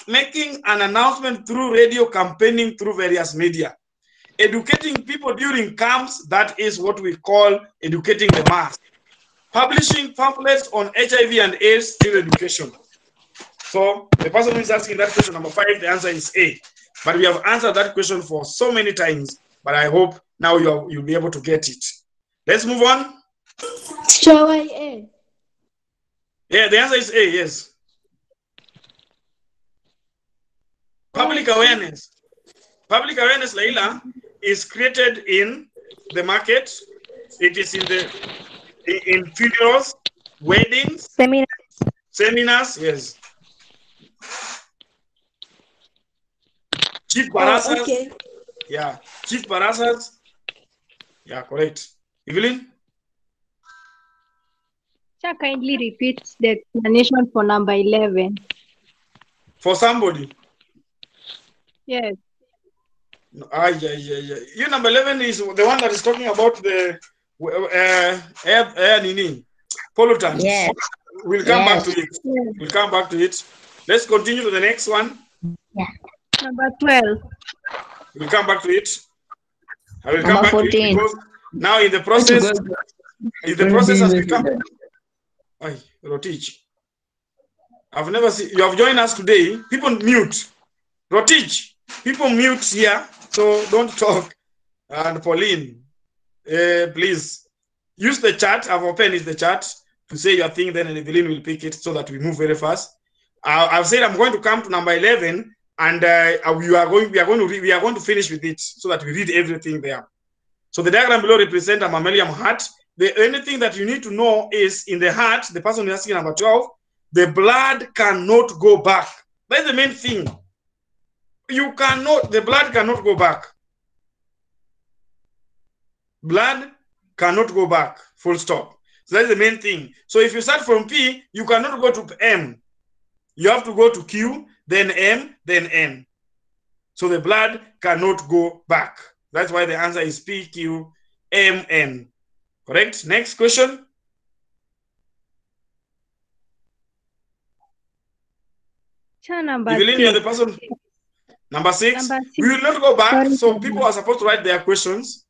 Making an announcement through radio, campaigning through various media. Educating people during camps, that is what we call educating the mass. Publishing pamphlets on HIV and AIDS, still education. So the person who is asking that question number 5, the answer is A. But we have answered that question for so many times, but I hope now you'll be able to get it. Let's move on. Shall I A? Yeah, the answer is A, yes. Public awareness. Public awareness, Laila, is created in the market. It is in funerals, weddings, seminars, yes. Chief Barasas. Okay. Yeah, Chief Barasas. Yeah, correct. Evelyn? Shall kindly repeat the explanation for number 11? For somebody? Yes. Yeah. You number 11 is the one that is talking about the air nini, pollutants. Yes. We'll come back to it. We'll come back to it. Let's continue to the next one. Yeah. Number 12. We'll come back to it. I will Number come back 14. to it because now in the process as we come. Rotich. I've never seen you have joined us today. People mute. Rotich. People mute here, so don't talk. And Pauline, please use the chat. I've opened the chat to say your thing, then Evelyn will pick it so that we move very fast. I've said I'm going to come to number 11, and we are going to finish with it so that we read everything there. So the diagram below represents a mammalian heart. The only thing that you need to know is in the heart, the person asking number 12, the blood cannot go back. That's the main thing. The blood cannot go back. Blood cannot go back, full stop. So that's the main thing. So if you start from P, you cannot go to M. You have to go to Q, then M, then N. So the blood cannot go back. That's why the answer is P, Q, M, N. Correct? Next question. Number Evelyn, you're the person. Number 6. We will not go back. So people are supposed to write their questions.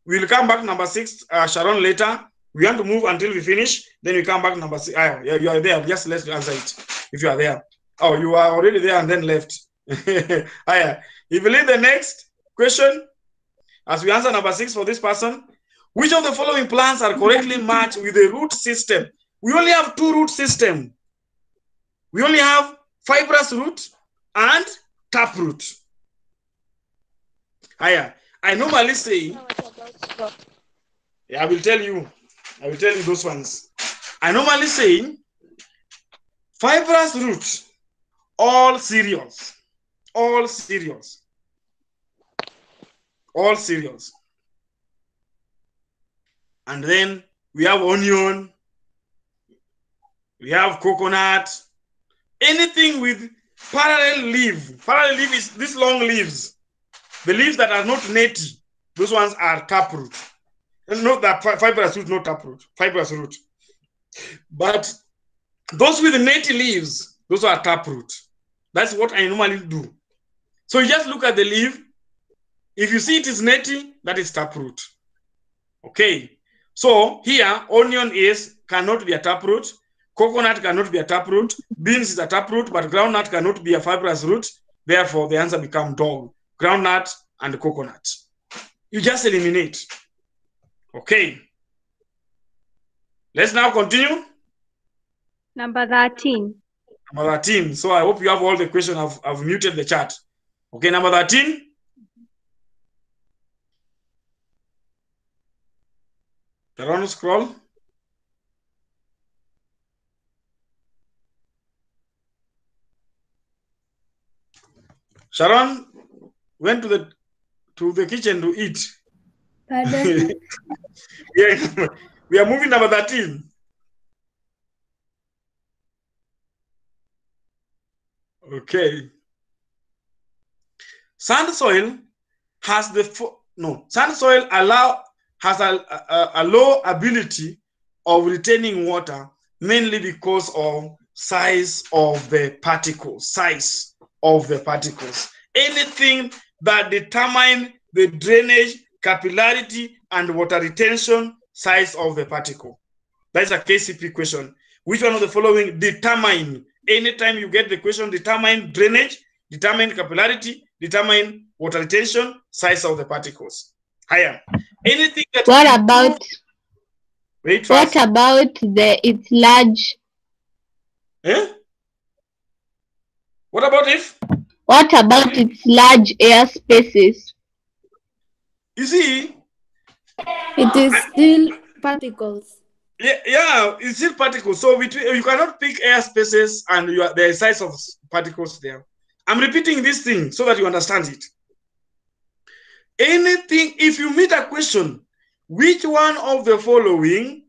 We'll come back number 6, Sharon, later. We want to move until we finish. Then we come back number 6. Yeah, you are there. Just let's answer it if you are there. Oh, you are already there and then left. Evelyn, the next question, as we answer number 6 for this person, which of the following plants are correctly matched with the root system? We only have 2 root systems. We only have fibrous root and taproot. I normally say, I will tell you those ones. I normally say fibrous root, all cereals. And then we have onion, we have coconut, anything with parallel leaf. Parallel leaf is these long leaves. The leaves that are not natty, those ones are taproot. Not that fibrous root, not taproot, fibrous root. But those with natty leaves, those are taproot. That's what I normally do. So you just look at the leaf. If you see it is natty, that is taproot. Okay. So here, onion cannot be a taproot. Coconut cannot be a taproot. Beans is a taproot, but groundnut cannot be a fibrous root. Therefore, the answer becomes dog. Groundnut and coconut. You just eliminate. Okay. Let's now continue. Number 13. Number 13. So I hope you have all the questions. I've muted the chat. Okay, number 13. Sharon, scroll. Sharon went to the kitchen to eat. Pardon? We are moving number 13. Okay. Sand soil has has a low ability of retaining water, mainly because of size of the particles. Anything that determine the drainage, capillarity, and water retention, size of the particle. That's a KCP question. Which one of the following determine? Anytime you get the question, determine drainage, determine capillarity, determine water retention, size of the particles. Higher. Anything that what about its large? What about if? What about its large air spaces? You see, it is still particles. Yeah, it's still particles. So you cannot pick air spaces and the size of particles there. I'm repeating this thing so that you understand it. Anything, if you meet a question, which one of the following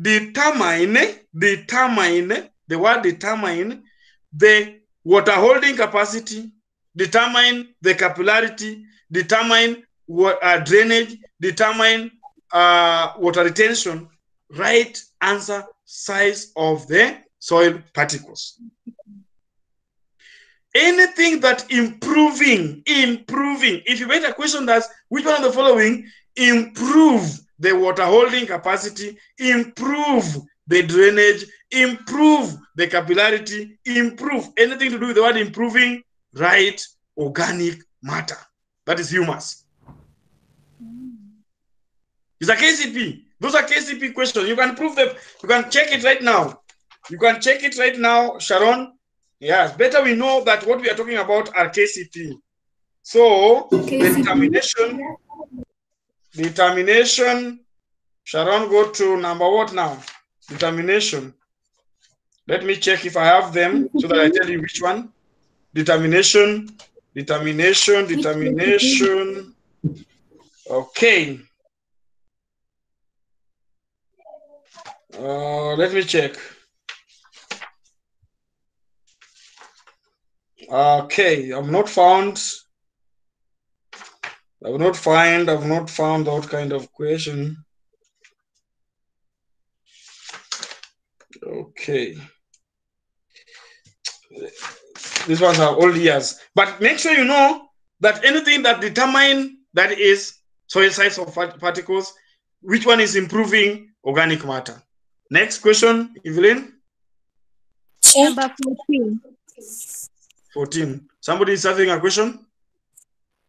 determine the word determine the water holding capacity, determine the capillarity, determine drainage, determine water retention, right answer, size of the soil particles. Anything that improving. If you make a question that's which one of the following improve the water holding capacity, improve the drainage, improve the capillarity, improve anything to do with the word improving, right? Organic matter. That is humus. It's a KCP. Those are KCP questions. You can prove them. You can check it right now. Sharon. Yes, better we know that what we are talking about are KCP. So, the determination, Determination. Sharon, go to number what now? Determination. Let me check if I have them so that I tell you which one. Determination. Okay. Let me check. Okay, I've not found that kind of question. Okay. These ones are old years. But make sure you know that anything that determine that is soil size of particles, which one is improving organic matter. Next question, Evelyn. Number 14. 14. Somebody is having a question?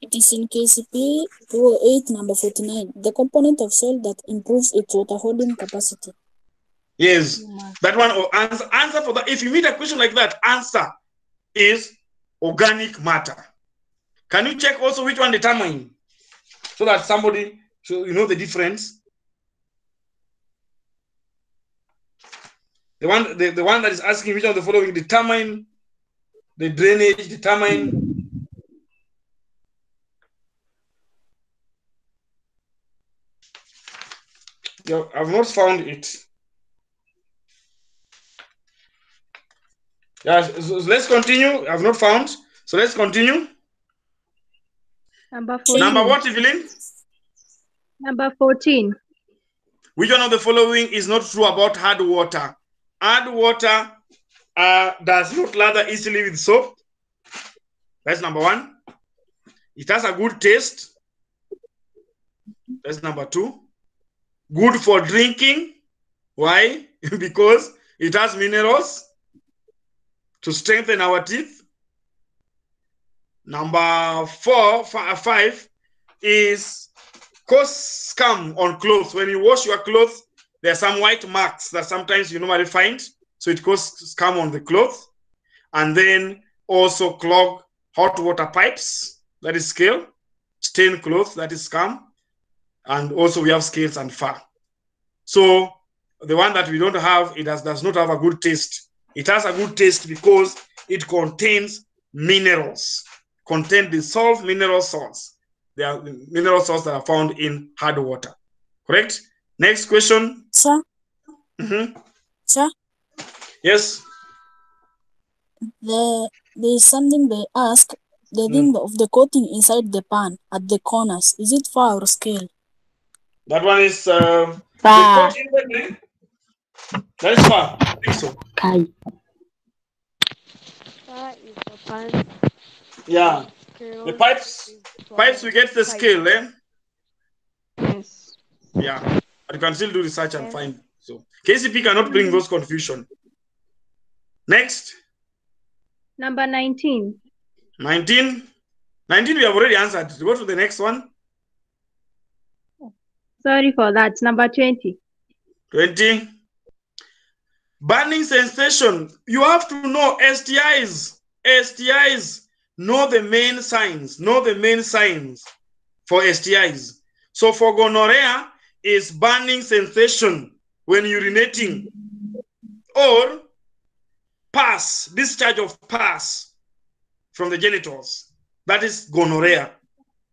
It is in KCP 208, number 49. The component of soil that improves its water holding capacity. Yes, that one or answer for that. If you meet a question like that, answer is organic matter. Can you check also which one determine so that somebody, so you know the difference? The one that is asking which of the following determine the drainage, determine. Yeah, I've not found it. Yeah, so let's continue. I've not found. So let's continue. Number 14. Number what, Evelyn? Number 14. Which one of the following is not true about hard water? Hard water does not lather easily with soap. That's number one. It has a good taste. That's number two. Good for drinking. Why? Because it has minerals to strengthen our teeth. Number 5 is cause scum on clothes. When you wash your clothes, there are some white marks that sometimes you normally find. So it causes scum on the cloth. And then also clog hot water pipes, that is scale. Stain clothes, that is scum. And also we have scales and fur. So the one that we don't have, it does not have a good taste. It has a good taste because it contains minerals, contain dissolved mineral salts. There are mineral salts that are found in hard water. Correct? Next question. Sir? Sir? Yes? There is something they ask. The thing of the coating inside the pan at the corners, is it far or scale? That one is far. The coat inside. That is far. I think so. Far is the pan. Yeah. The pipes we get the scale, eh? Yes. Yeah. But you can still do research and find. So KCP cannot bring those confusion. Next. Number 19. 19 we have already answered. Go to the next one. Sorry for that. Number 20. 20. Burning sensation. You have to know STIs. Know the main signs. For STIs. So for gonorrhea is burning sensation when urinating, or discharge of pus from the genitals. That is gonorrhea.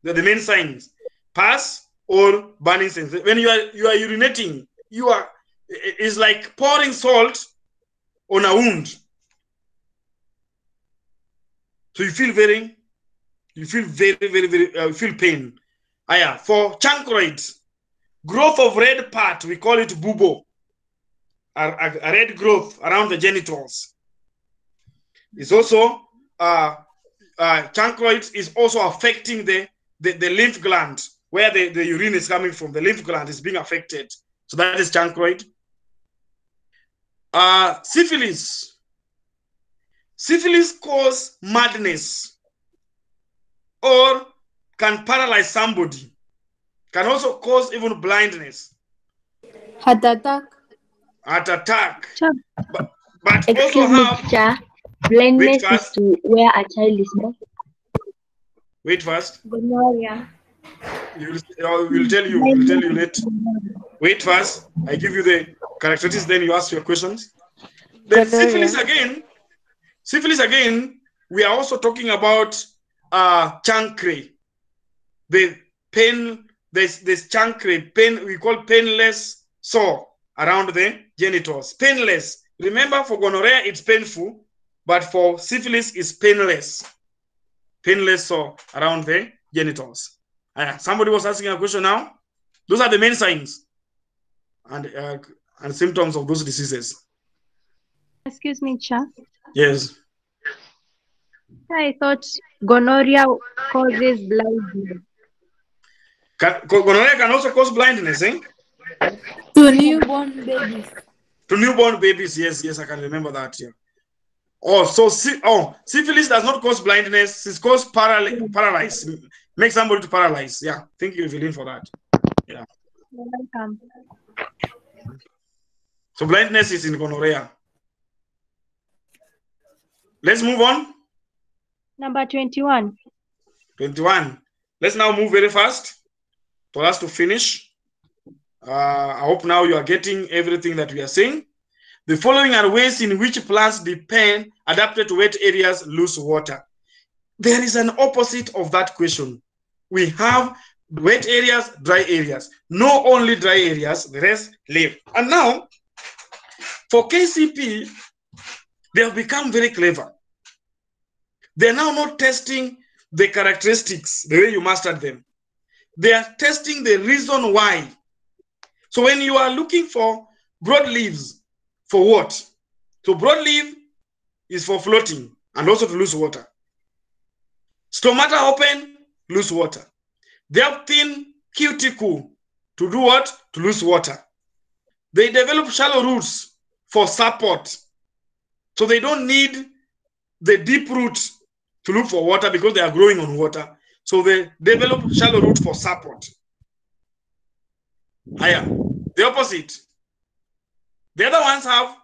They're the main signs. Pus or burning sensation. When you are urinating, it's like pouring salt on a wound. So you feel very, very feel pain. For chancroids, growth of red part, we call it bubo. A red growth around the genitals. It's also chancroids is also affecting the lymph gland where the urine is coming from. The lymph gland is being affected. So that is chancroid. Syphilis. Syphilis causes madness or can paralyze somebody. Can also cause even blindness. Heart attack. But excuse also me, have teacher. Blindness is to where a child is born. Wait first. Gonorrhea. We'll tell you later. Wait first. I give you the characteristics, then you ask your questions. Then syphilis again, we are also talking about chancre. The pain, this chancre, pain, we call painless sore around the genitals. Painless. Remember, for gonorrhea, it's painful, but for syphilis, it's painless. Painless sore around the genitals. Somebody was asking a question now. Those are the main signs and symptoms of those diseases. Excuse me, Cha. Yes. I thought gonorrhea causes blindness. Gonorrhea can also cause blindness, eh? To newborn babies. To newborn babies, yes, I can remember that. Yeah. Oh, so syphilis does not cause blindness; it causes paralyze. Make somebody to paralyze. Yeah, thank you, Evelyn, for that. Yeah. You're welcome. So blindness is in gonorrhea. Let's move on. Number 21. 21. Let's now move very fast for us to finish. I hope now you are getting everything that we are saying. The following are ways in which plants depend adapted to wet areas lose water. There is an opposite of that question. We have wet areas, dry areas. No only dry areas, the rest live. And now, for KCP, they have become very clever. They're now not testing the characteristics, the way you mastered them. They are testing the reason why. So when you are looking for broadleaves, for what? So broadleaf is for floating and also to lose water. Stomata open, lose water. They have thin cuticle to do what? To lose water. They develop shallow roots for support. So they don't need the deep roots to look for water because they are growing on water. So they develop shallow roots for support. Higher. The opposite. The other ones have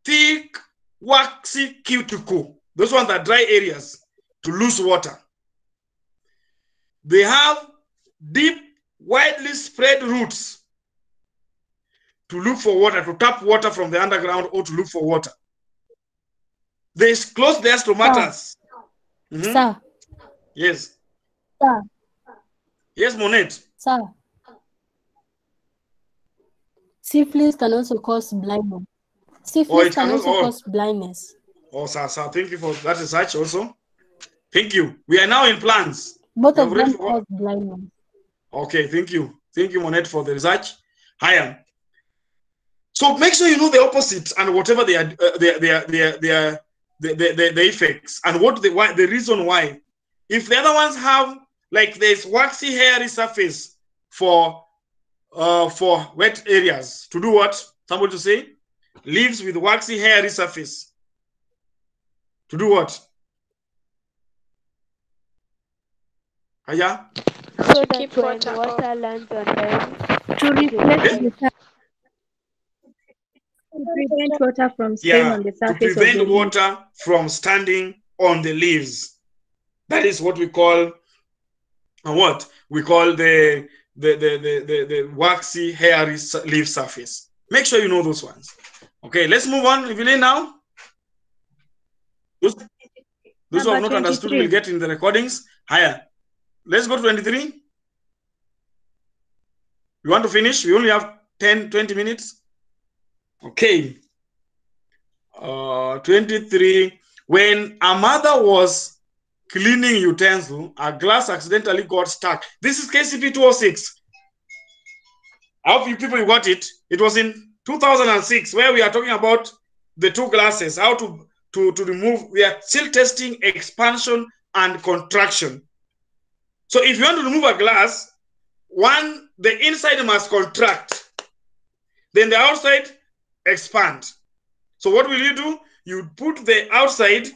thick, waxy cuticle. Those ones are dry areas to lose water. They have deep, widely spread roots to look for water, to tap water from the underground or to look for water. They close their stomatas. Sir. Yes. Sir. Yes, Monet. Sir. Syphilis can also cause blindness. Syphilis can also cause blindness. Oh, sir, thank you for that research also. Thank you. We are now in plants. Both of them cause blindness. Okay, thank you. Thank you, Monet, for the research. Hiya. So make sure you know the opposite and whatever the effects and what the reason why. If the other ones have like this waxy hairy surface for wet areas, to do what? Somebody to say? Leaves with waxy hairy surface. To do what? Aya? So to keep water lands on them. To reflect the sun. To prevent water from staying on the surface to prevent of the water leaf. from standing on the leaves. That is what we call the waxy hairy leaf surface. Make sure you know those ones. Okay, let's move on, Evelyn, now. Those who have not understood will get in the recordings. Higher. Let's go to 23. You want to finish? We only have 10-20 minutes. Okay. 23. When a mother was cleaning utensil, a glass accidentally got stuck. This is KCP 206. I hope you people got it. It was in 2006 where we are talking about the two glasses, how to remove. We are still testing expansion and contraction. So if you want to remove a glass, the inside must contract, then the outside expand. So what will you do? You put the outside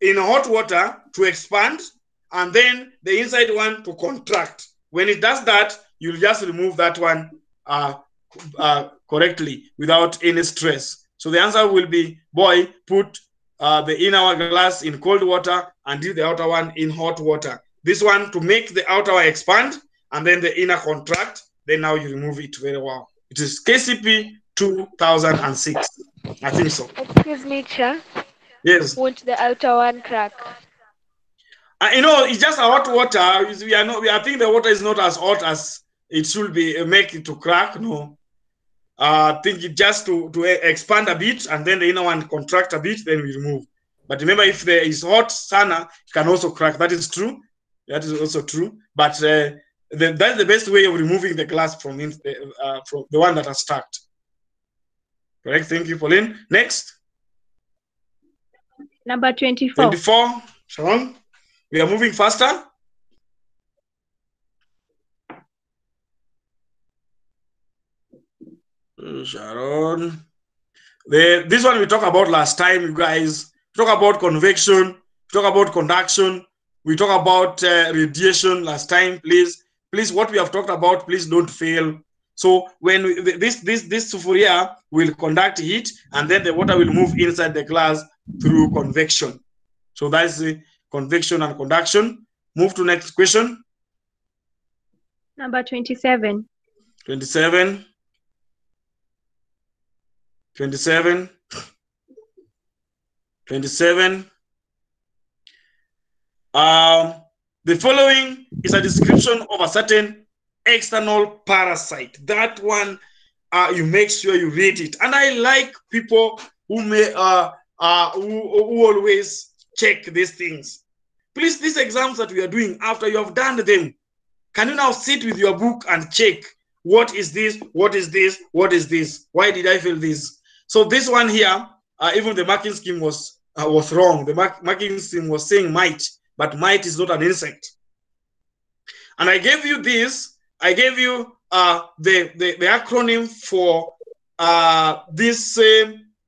in hot water to expand, and then the inside one to contract. When it does that, you'll just remove that one correctly without any stress. So the answer will be, boy, put the inner glass in cold water and do the outer one in hot water. This one to make the outer one expand, and then the inner contract. Then now you remove it very well. It is KCP 2006. I think so. Excuse me, Cha. Yes. Won't the outer one crack? You know, it's just a hot water. We are not. I think the water is not as hot as it should be. Make it to crack. No. I think it just to expand a bit, and then the inner one contract a bit. Then we remove. But remember, if there is hot sana, it can also crack. That is true. That is also true. But that's the best way of removing the glass from the one that are stacked. Correct. Thank you, Pauline. Next. Number 24. 24. Sharon. We are moving faster. Sharon. This one we talked about last time, you guys. We talk about convection, we talk about conduction, we talk about radiation last time. Please, what we have talked about, please don't fail. So when this Fourier will conduct heat, and then the water will move inside the glass through convection. So that's the convection and conduction. Move to next question. Number 27. 27. 27. 27. The following is a description of a certain external parasite. That one, you make sure you read it. And I like people who who always check these things. Please, these exams that we are doing, after you have done them, can you now sit with your book and check what is this, what is this, what is this? Why did I fail this? So this one here, even the marking scheme was wrong. The marking scheme was saying mite, but mite is not an insect. And I gave you this. I gave you the acronym for this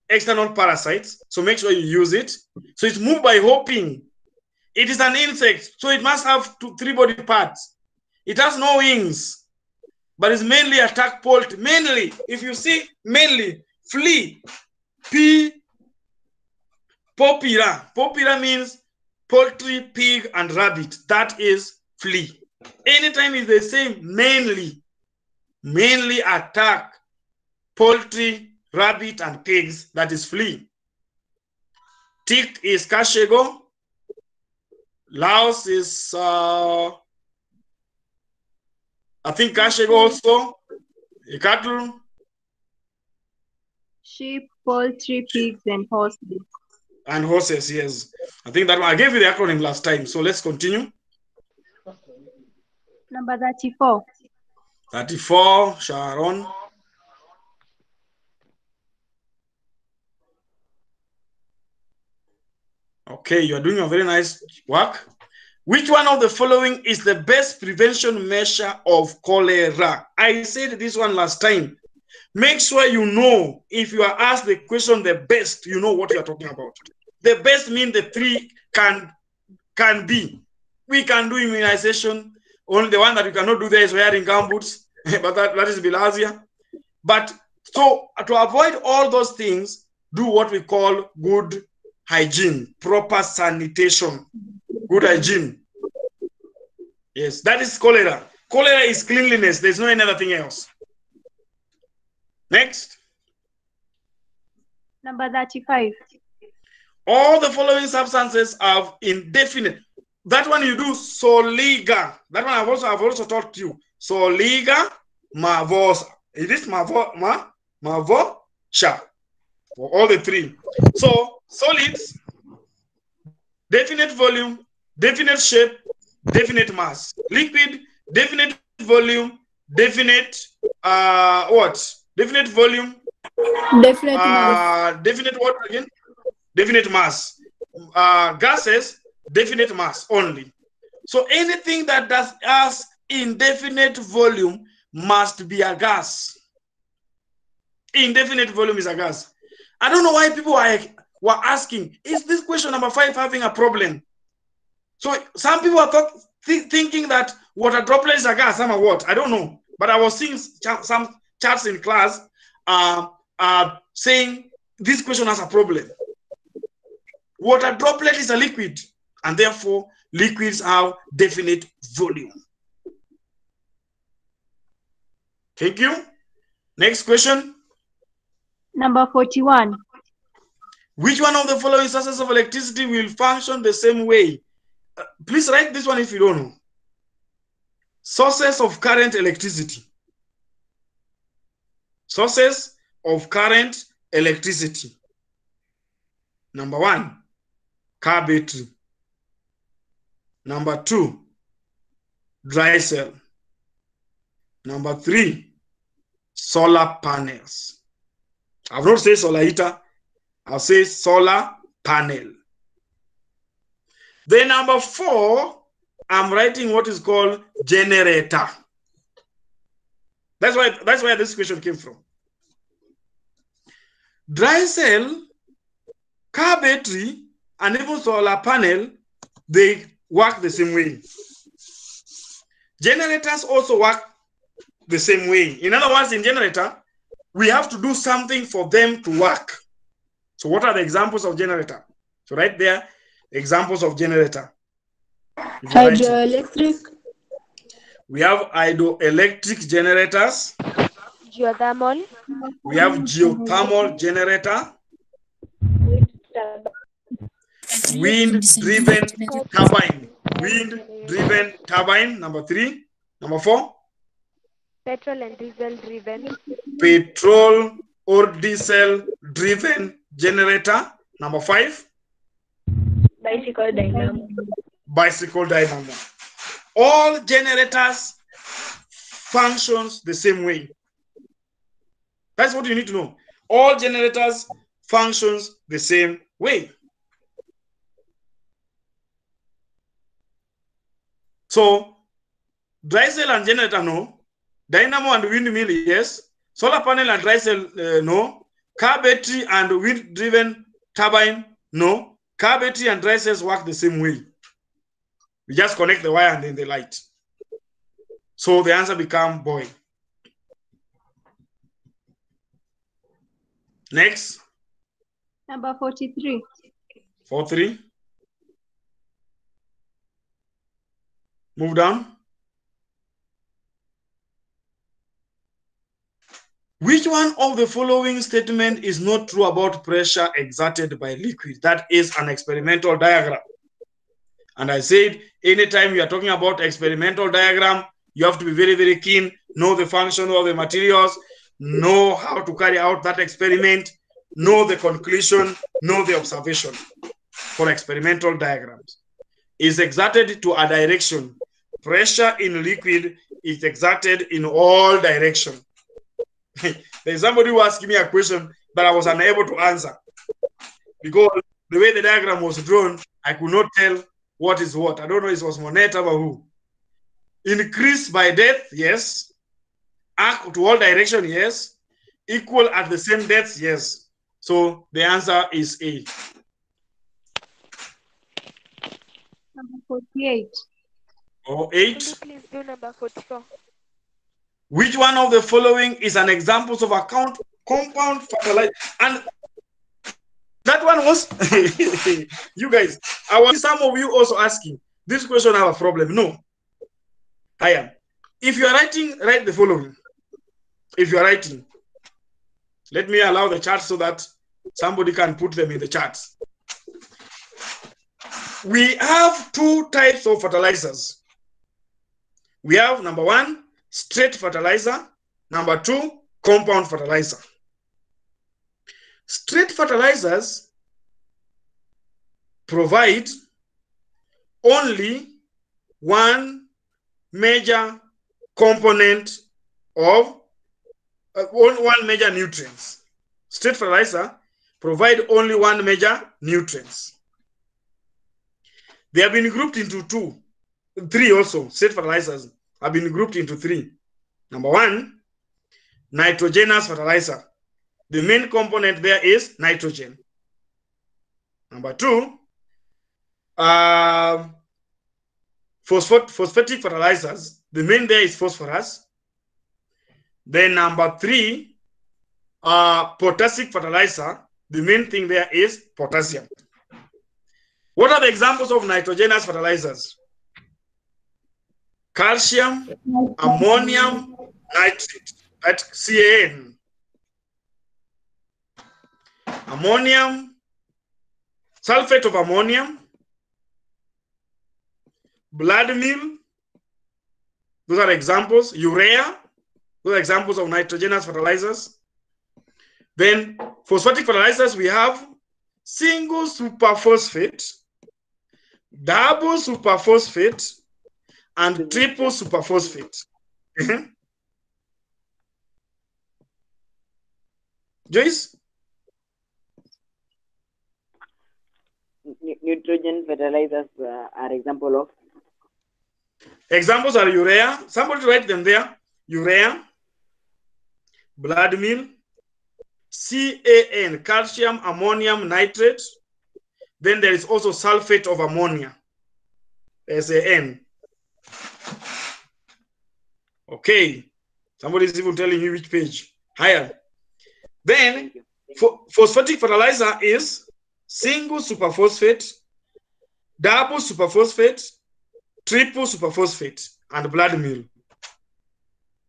external parasites. So make sure you use it. So it's moved by hopping. It is an insect, so it must have three body parts. It has no wings, but it's mainly attack poultry. Mainly, if you see, mainly flea, popira. Popira means poultry, pig, and rabbit. That is flea. Anytime is the same, mainly attack poultry, rabbit, and pigs. That is flea. Tick is kashego. Laos is I think kashego also. Cattle. Sheep, poultry, pigs, and horses. And horses, yes. I think that one, I gave you the acronym last time. So let's continue. Number 34. 34, Sharon. Okay, you're doing a very nice work. Which one of the following is the best prevention measure of cholera? I said this one last time. Make sure you know, if you are asked the question the best, you know what you are talking about. The best means the three can be. We can do immunization. Only the one that we cannot do there is wearing gumboots, but that is bilharzia. But so to avoid all those things, do what we call good hygiene, proper sanitation, good hygiene. Yes, that is cholera. Cholera is cleanliness. There's no any other thing else. Next. Number 35. All the following substances have indefinite. That one you do soliga. That one I've also taught you. Soliga, mavosa. It is mavosha for all the three. So solids, definite volume, definite shape, definite mass. Liquid, definite volume, definite what? Definite volume. Definite mass. Definite what again? Definite mass. Gases, definite mass only. So anything that does has indefinite volume must be a gas. Indefinite volume is a gas. I don't know why people were asking, is this question number 5 having a problem? So some people are thinking that water droplet is a gas, some are what? I don't know. But I was seeing some charts in class saying this question has a problem. Water droplet is a liquid, and therefore liquids have definite volume. Thank you. Next question. Number 41. Which one of the following sources of electricity will function the same way? Please write this one if you don't know. Sources of current electricity. Sources of current electricity. Number 1, car battery. Number 2, dry cell. Number 3, solar panels. I've not said solar heater. I'll say solar panel. Then number 4, I'm writing what is called generator. That's where this question came from. Dry cell, car battery, and even solar panel, they work the same way. Generators also work the same way. In other words, in generator, we have to do something for them to work. So what are the examples of generator? So right there, examples of generator. Hydroelectric. We have hydroelectric generators. Geothermal. We have geothermal generator. Wind-driven turbine. Wind-driven turbine, number 3. Number 4. Petrol and diesel driven. Petrol or diesel driven generator. Number 5. Bicycle dynamo. Bicycle dynamo. All generators functions the same way. That's what you need to know. All generators functions the same way. So, dry cell and generator, no. Dynamo and windmill, yes. Solar panel and dry cell, no. Car battery and wind-driven turbine, no. Car battery and dry cells work the same way. We just connect the wire and then the light. So the answer becomes boy. Next. Number 43. 43. Move down. Which one of the following statement is not true about pressure exerted by liquid? That is an experimental diagram. And I said, anytime you are talking about experimental diagram, you have to be very, very keen, know the function of the materials, know how to carry out that experiment, know the conclusion, know the observation for experimental diagrams. Is exerted to a direction. Pressure in liquid is exerted in all directions. There's somebody who asked me a question that I was unable to answer because the way the diagram was drawn, I could not tell what is what. I don't know if it was Moneta or who. Increase by depth, yes. Arc to all direction, yes. Equal at the same depth, yes. So the answer is A. Number 48. Or 8. Could you please do number 44? Which one of the following is an example of a compound fertilizer? And that one was, you guys, I want some of you also asking, this question have a problem. No, I am. If you are writing, write the following. If you are writing, let me allow the chat so that somebody can put them in the charts. We have 2 types of fertilizers. We have number 1, straight fertilizer. Number 2, compound fertilizer. Straight fertilizers provide only one major component of one major nutrients. Straight fertilizer provide only one major nutrients. They have been grouped into 3 also. Straight fertilizers have been grouped into 3. Number 1, nitrogenous fertilizer. The main component there is nitrogen. Number 2, phosphatic fertilizers. The main there is phosphorus. Then number 3, potassic fertilizer. The main thing there is potassium. What are the examples of nitrogenous fertilizers? Calcium, ammonium, nitrate. at CAN. Ammonium, sulfate of ammonium, blood meal. Those are examples. Urea, those are examples of nitrogenous fertilizers. Then phosphatic fertilizers, we have single superphosphate, double superphosphate, and triple superphosphate. Joyce? Nitrogen fertilizers are example of? Examples are urea. Somebody write them there. Urea, blood meal, CAN, calcium ammonium nitrate. Then there is also sulfate of ammonia, SAN. Okay. Somebody is even telling you which page. Higher. Then phosphatic fertilizer is single superphosphate, double superphosphate, triple superphosphate, and blood meal.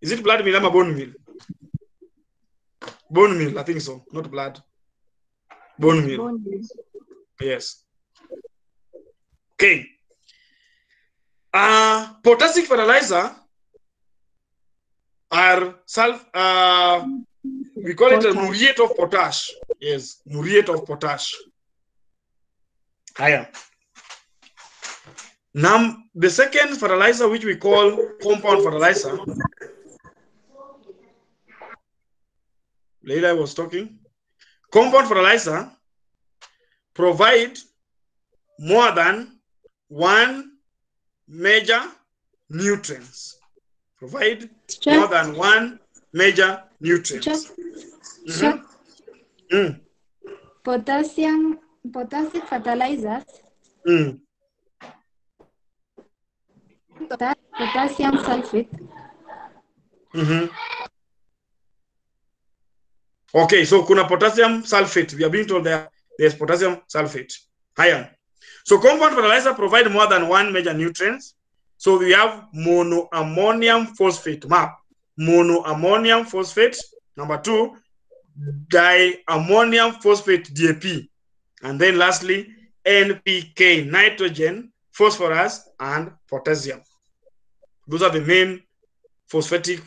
Is it blood meal or bone meal? Bone meal, I think so. Not blood. Bone meal. Bone meal. Yes. Okay. Potassic fertilizer are we call it a muriate of potash. Yes, muriate of potash. Higher. Now, the second fertilizer, which we call compound fertilizer. Later I was talking. Compound fertilizer provide more than one major nutrients. Provide more than one major nutrients. Potassic fertilizers. Potassium sulfate. Okay, so kuna potassium sulfate. We are being told there's potassium sulfate. Higher. So compound fertilizer provide more than one major nutrients. So we have monoammonium phosphate, MAP. Monoammonium phosphate. Number 2, diammonium phosphate, DAP. And then lastly, NPK, nitrogen, phosphorus, and potassium. Those are the main phosphatic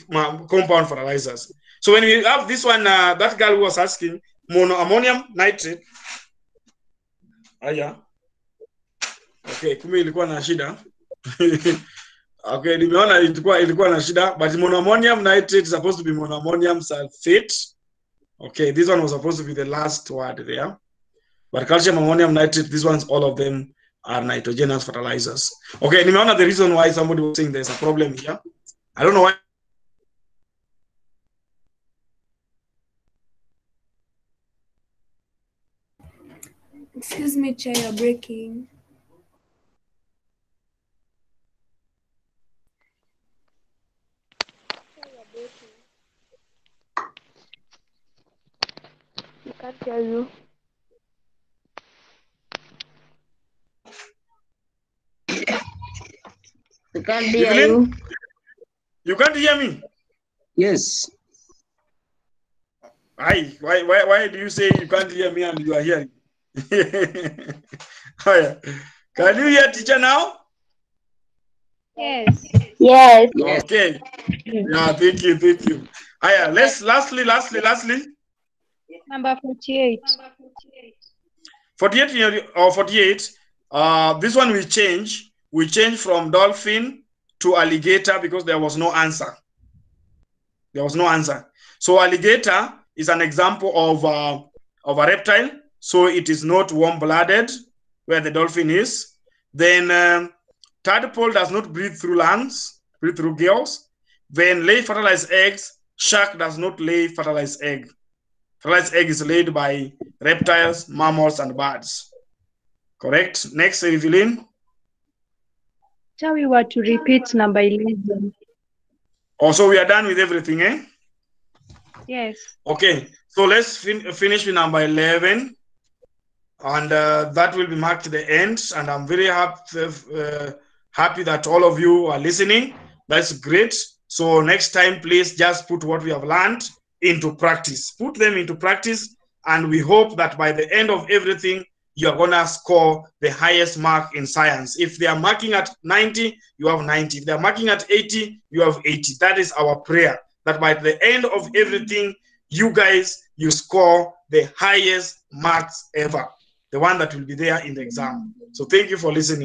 compound fertilizers. So when we have this one, that girl who was asking, monoammonium nitrate. Aya. Okay, kumbe ilikuwa na shida. Okay, nimeona ilikuwa na shida, but monoammonium nitrate is supposed to be monoammonium sulfate. Okay, this one was supposed to be the last word there. But calcium ammonium nitrate, these ones, all of them are nitrogenous fertilizers. Okay, nimeona the reason why somebody was saying there's a problem here. I don't know why. Excuse me, Chair, you're breaking. We can't hear you. We can't hear you. You can't hear me? Yes. Why do you say you can't hear me and you are hearing? Can you hear teacher now? Yes. Yes. Okay. Yeah, thank you. Let's lastly. Number 48. 48 or 48. This one we change. We change from dolphin to alligator because there was no answer. So alligator is an example of a reptile. So it is not warm-blooded, where the dolphin is. Then tadpole does not breathe through lungs, breathe through gills. Then lay fertilized eggs. Shark does not lay fertilized egg. Fertilized egg is laid by reptiles, mammals, and birds. Correct. Next, Evelyn. Tell me what to repeat number 11. Also, we are done with everything, eh? Yes. Okay, so let's finish with number 11. And that will be marked to the end. And I'm very happy that all of you are listening. That's great. So next time, please just put what we have learned into practice. Put them into practice, and we hope that by the end of everything, you are going to score the highest mark in science. If they are marking at 90, you have 90. If they are marking at 80, you have 80. That is our prayer, that by the end of everything, you guys, you score the highest marks ever, the one that will be there in the exam. So thank you for listening.